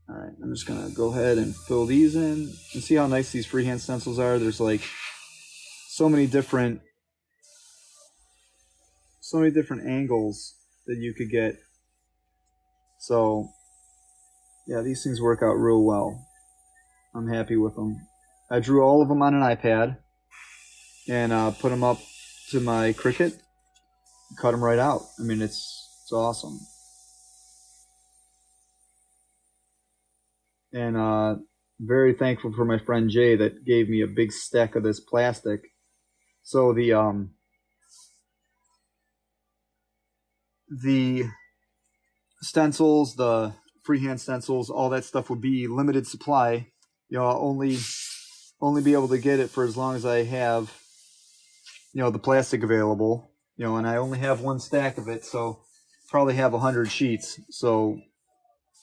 all right, I'm just gonna go ahead and fill these in and see how nice these freehand stencils are. There's like so many different angles that you could get. So, yeah, these things work out real well. I'm happy with them. I drew all of them on an iPad and put them up to my Cricut. Cut them right out. I mean, it's awesome. And very thankful for my friend Jay that gave me a big stack of this plastic. So the stencils, the freehand stencils, all that stuff would be limited supply. You know, I'll only be able to get it for as long as I have, you know, the plastic available. You know, and I only have one stack of it, so probably have 100 sheets. So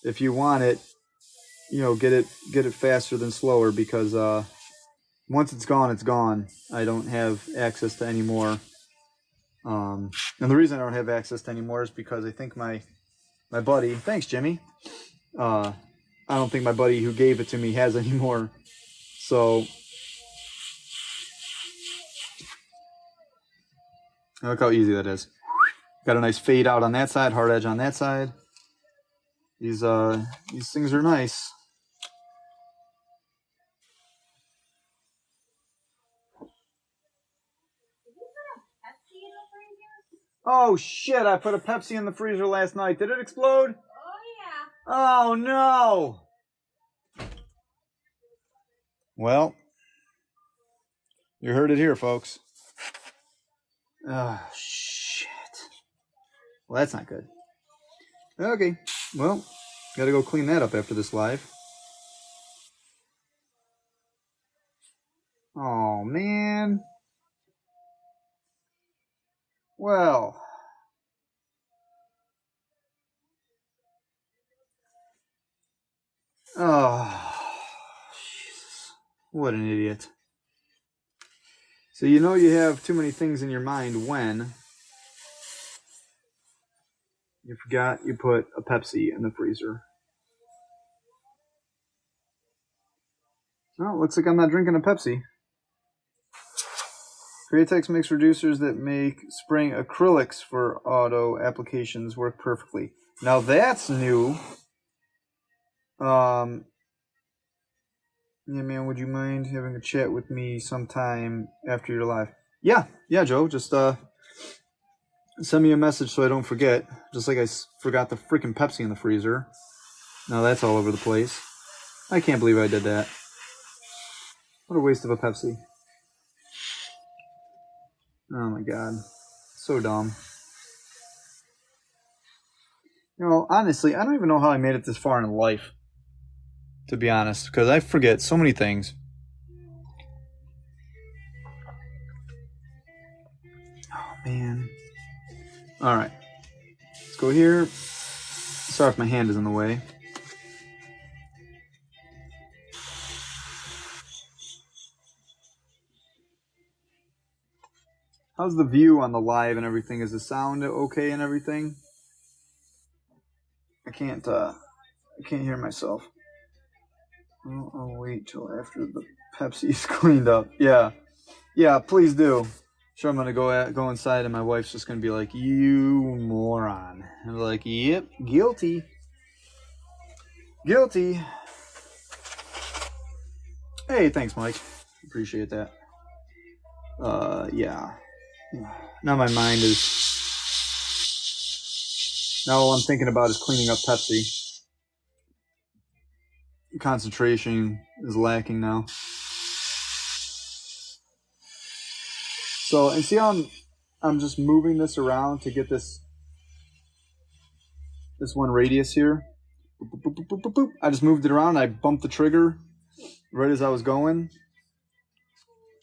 if you want it, you know, get it faster than slower, because once it's gone, it's gone. I don't have access to any more. And the reason I don't have access to any more is because I think my buddy, thanks Jimmy, I don't think my buddy who gave it to me has any more. So look how easy that is. Got a nice fade out on that side, hard edge on that side. These things are nice. Oh shit, I put a Pepsi in the freezer last night. Did it explode? Oh yeah. Oh no. Well, you heard it here, folks. Oh shit. Well, that's not good. Okay, well, gotta go clean that up after this live. Oh man. Well. Oh, Jesus. What an idiot. So you know you have too many things in your mind when you forgot you put a Pepsi in the freezer. Oh, looks like I'm not drinking a Pepsi. Createx makes reducers that make spraying acrylics for auto applications work perfectly. Now that's new. Yeah, man, would you mind having a chat with me sometime after you're live? Yeah, Joe. Just send me a message so I don't forget. Just like I forgot the freaking Pepsi in the freezer. Now that's all over the place. I can't believe I did that. What a waste of a Pepsi. Oh my god. So dumb. You know, honestly, I don't even know how I made it this far in life. To be honest, because I forget so many things. Oh man. Alright. Let's go here. Sorry if my hand is in the way. How's the view on the live and everything? Is the sound okay and everything? I can't hear myself. I'll wait till after the Pepsi's cleaned up. Yeah, please do. Sure, I'm gonna go inside, and my wife's just gonna be like, "You moron," and I'm like, "Yep, guilty." Hey, thanks, Mike. Appreciate that. Yeah. Now my mind is Now all I'm thinking about is cleaning up Pepsi. Concentration is lacking now. So, and see how I'm just moving this around to get this one radius here. Boop, boop, boop, boop, boop, boop. I just moved it around. I bumped the trigger right as I was going.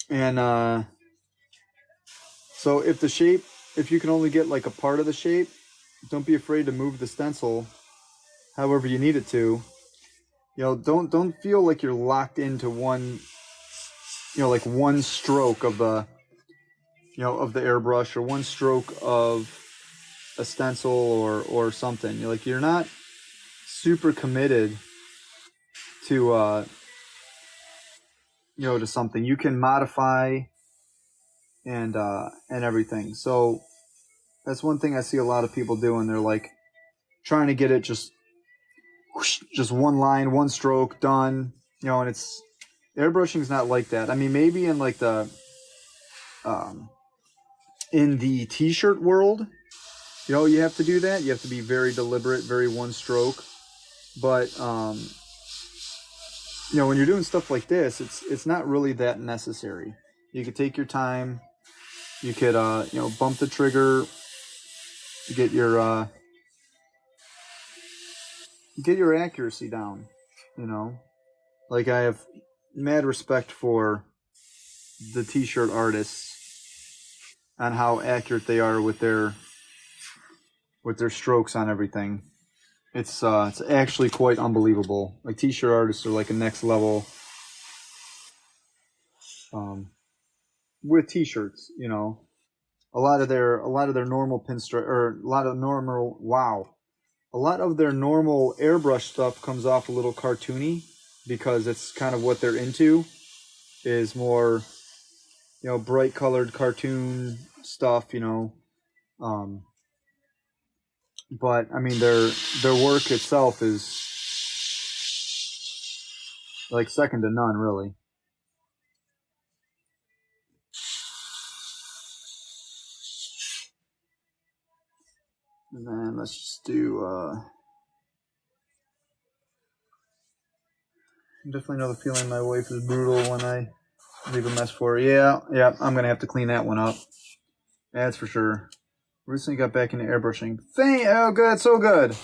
And so if you can only get like a part of the shape, don't be afraid to move the stencil however you need it to. Don't feel like you're locked into one, like one stroke of the airbrush or one stroke of a stencil or something. You're not super committed to to something. You can modify and everything. So that's one thing I see a lot of people doing. They're like trying to get it just one line, one stroke, done. And it's airbrushing's not like that. I mean, maybe in like the in the t-shirt world, you have to do that. You have to be very deliberate, very one stroke. But when you're doing stuff like this, it's not really that necessary. You could take your time. You could bump the trigger, get your accuracy down. Like I have mad respect for the t-shirt artists on how accurate they are with their strokes on everything. It's actually quite unbelievable. Like t-shirt artists are like a next level with t-shirts. A lot of their normal pinstripe or a lot of their normal airbrush stuff comes off a little cartoony because it's kind of what they're into is more bright colored cartoon stuff. But I mean their work itself is like second to none, really. And then let's just do I definitely know the feeling my wife is brutal when I leave a mess for her. Yeah, I'm gonna have to clean that one up. That's for sure. Recently got back into airbrushing. Oh, good, that's so good.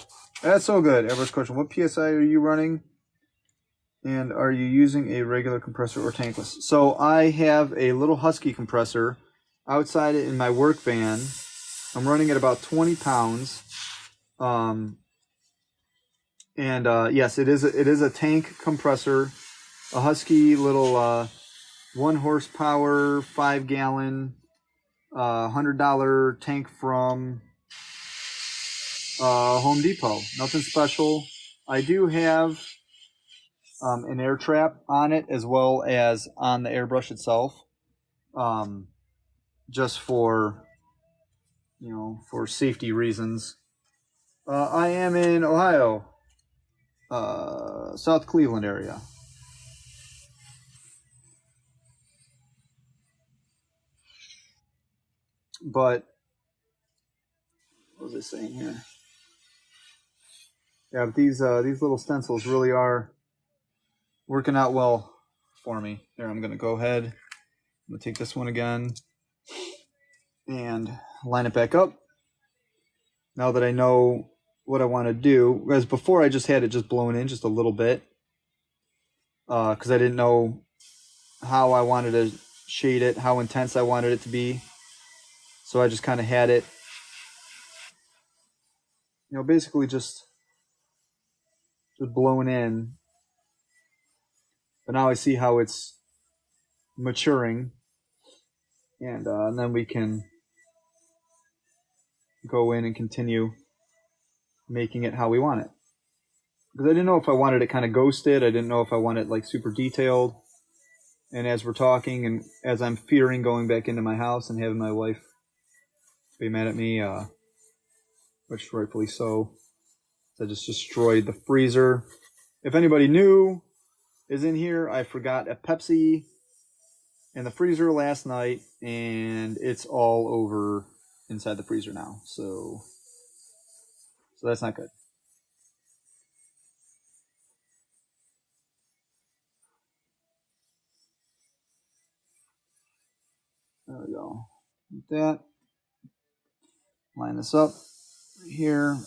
That's so good. Airbrush question: what PSI are you running? And are you using a regular compressor or tankless? So I have a little Husky compressor outside in my work van. I'm running at about 20 pounds. Yes, it is a tank compressor, a Husky little 1 horsepower, 5 gallon, $100 tank from Home Depot. Nothing special. I do have an air trap on it as well as on the airbrush itself, just for for safety reasons. I am in Ohio. South Cleveland area. But what was I saying here? Yeah, but these little stencils really are working out well for me. Here, I'm gonna go ahead. I'm gonna take this one again and line it back up. Now that I know what I want to do, whereas before I just had it just blown in just a little bit, because I didn't know how I wanted to shade it, how intense I wanted it to be. So I just kind of had it, basically just blown in. But now I see how it's maturing, and then we can go in and continue making it how we want it. Because I didn't know if I wanted it kind of ghosted. I didn't know if I wanted it like super detailed. And as we're talking and as I'm fearing going back into my house and having my wife be mad at me, which rightfully so, I just destroyed the freezer. If anybody new is in here, I forgot a Pepsi in the freezer last night, and it's all over inside the freezer now. So So that's not good. There we go. Like that. Line this up right here.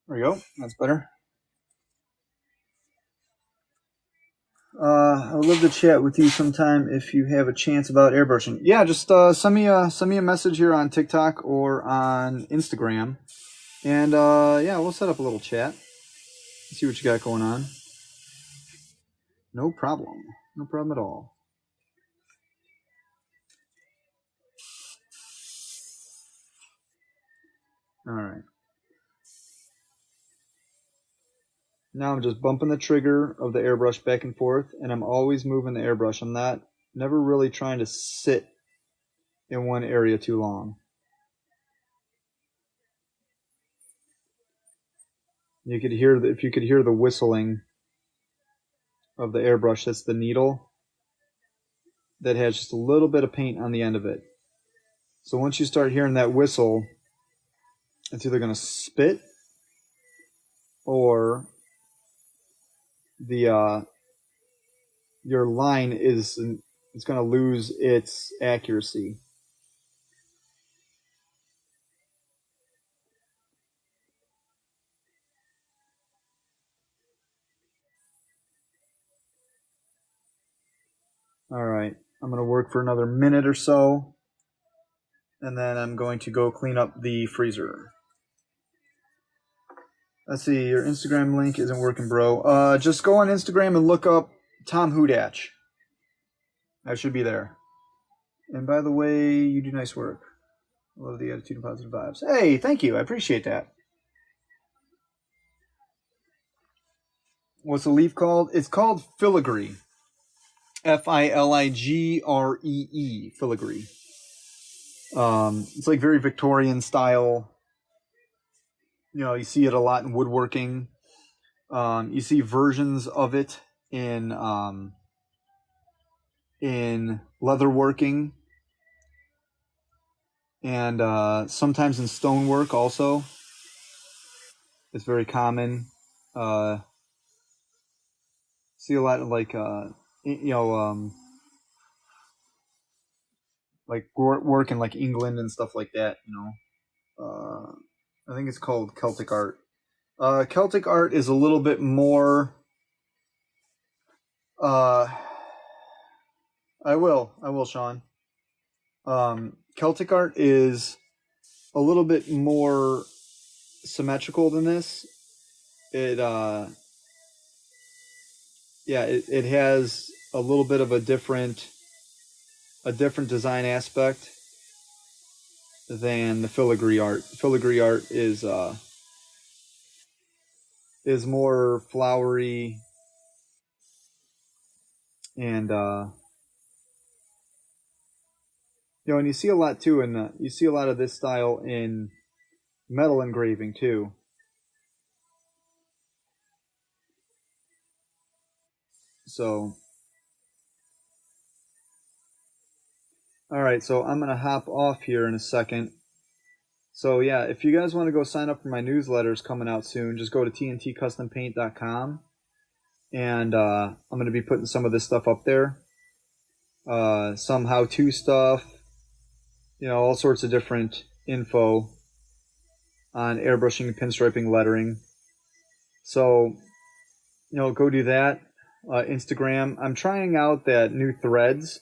There we go. That's better. I would love to chat with you sometime if you have a chance about airbrushing. Yeah, just send me a message here on TikTok or on Instagram, and yeah, we'll set up a little chat. See what you got going on. No problem. No problem at all. All right. Now I'm just bumping the trigger of the airbrush back and forth, and I'm always moving the airbrush. I'm never really trying to sit in one area too long. You could hear if you could hear the whistling of the airbrush, that's the needle that has just a little bit of paint on the end of it. So once you start hearing that whistle, it's either going to spit or the your line is it's going to lose its accuracy. All right, I'm going to work for another minute or so, and then I'm going to go clean up the freezer. Let's see, your Instagram link isn't working, bro. Just go on Instagram and look up Tom Hudatch. I should be there. And by the way, you do nice work. Love the attitude and positive vibes. Hey, thank you. I appreciate that. What's the leaf called? It's called filigree. Filigree. Filigree. It's like very Victorian style. You know, you see it a lot in woodworking. You see versions of it in leatherworking and sometimes in stonework also. It's very common. See a lot of like like work in like England and stuff like that. I think it's called Celtic art. Celtic art is a little bit more. I will, Sean. Celtic art is a little bit more symmetrical than this. It has a little bit of a different design aspect than the filigree art. Filigree art is more flowery and and you see a lot too you see a lot of this style in metal engraving too. So all right, so I'm gonna hop off here in a second. So yeah, if you guys want to go sign up for my newsletters coming out soon, just go to tntcustompaint.com, and I'm going to be putting some of this stuff up there. Some how-to stuff, all sorts of different info on airbrushing and pinstriping lettering. So, go do that. Instagram, I'm trying out that new Threads.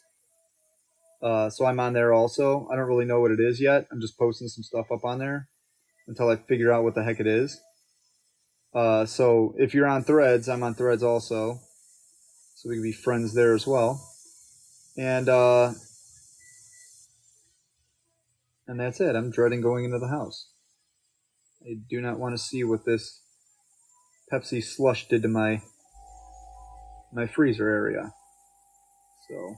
So I'm on there also. I don't really know what it is yet. I'm just posting some stuff up on there until I figure out what the heck it is. So if you're on Threads, I'm on Threads also. So we can be friends there as well. And that's it. I'm dreading going into the house. I do not want to see what this Pepsi slush did to my freezer area. So,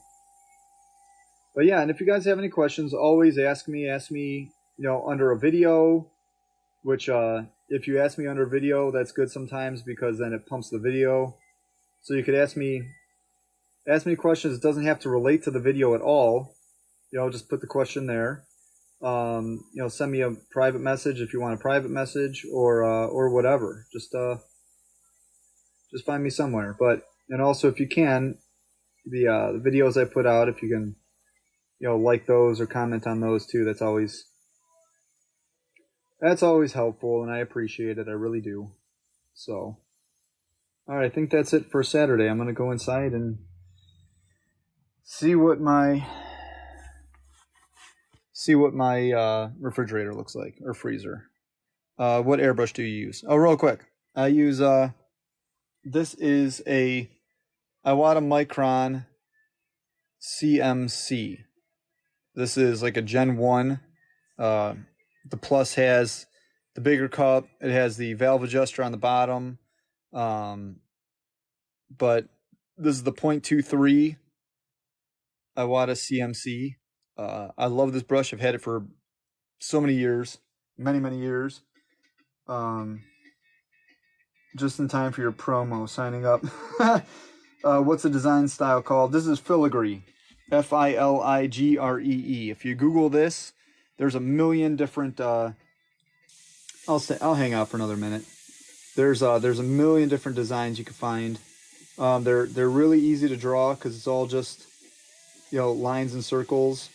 but yeah, and if you guys have any questions, always ask me, under a video, which, if you ask me under a video, that's good sometimes because then it pumps the video. So you could ask me Ask me questions. It doesn't have to relate to the video at all. Just put the question there. Send me a private message if you want a private message, or whatever. Just find me somewhere. And also, if you can, the videos I put out, if you can, like those or comment on those too. That's always helpful, and I appreciate it. I really do. So, all right, I think that's it for Saturday. I'm gonna go inside and see what my refrigerator looks like, or freezer. What airbrush do you use? Oh, real quick, I use this is a Iwata Micron CMC. This is like a Gen 1. The Plus has the bigger cup. It has the valve adjuster on the bottom. But this is the 0.23 Iwata CMC. I love this brush. I've had it for so many years, many years. Just in time for your promo, signing up. What's the design style called? This is filigree, Filigree. If you Google this, there's a million different. I'll hang out for another minute. There's a million different designs you can find. They're really easy to draw because it's all just lines and circles,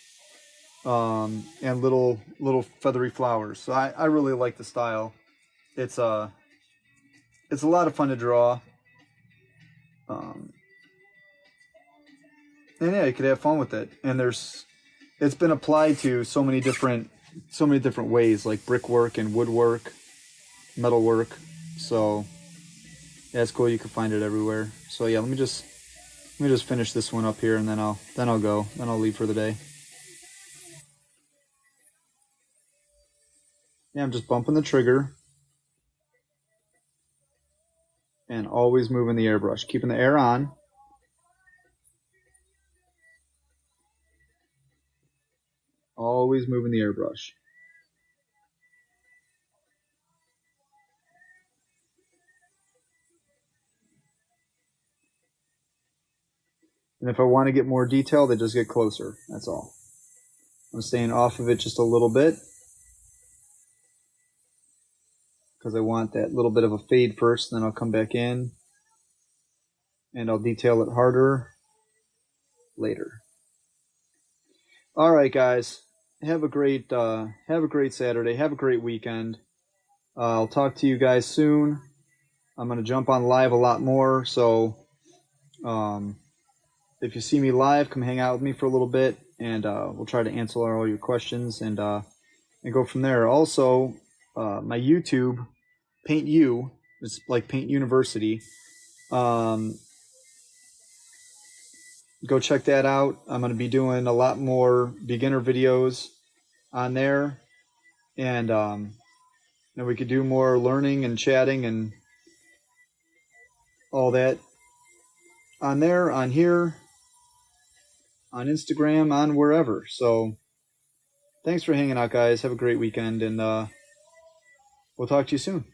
and little feathery flowers. So I really like the style. It's a lot of fun to draw. And yeah, you could have fun with it. And it's been applied to so many different ways, like brickwork and woodwork, metalwork. So yeah, it's cool. You can find it everywhere. So yeah, let me just finish this one up here, and then I'll go. Then I'll leave for the day. Yeah, I'm just bumping the trigger and always moving the airbrush, keeping the air on. Always moving the airbrush. And if I want to get more detailed, I just get closer. That's all. I'm staying off of it just a little bit because I want that little bit of a fade first, then I'll come back in and I'll detail it harder later. All right, guys. Have a great Saturday. Have a great weekend. I'll talk to you guys soon. I'm going to jump on live a lot more, so if you see me live, come hang out with me for a little bit, and we'll try to answer all your questions and go from there. Also, my YouTube, Paint U, it's like Paint University. Go check that out. I'm going to be doing a lot more beginner videos on there, and we could do more learning and chatting and all that on there, on here, on Instagram, on wherever. So thanks for hanging out, guys. Have a great weekend, and we'll talk to you soon.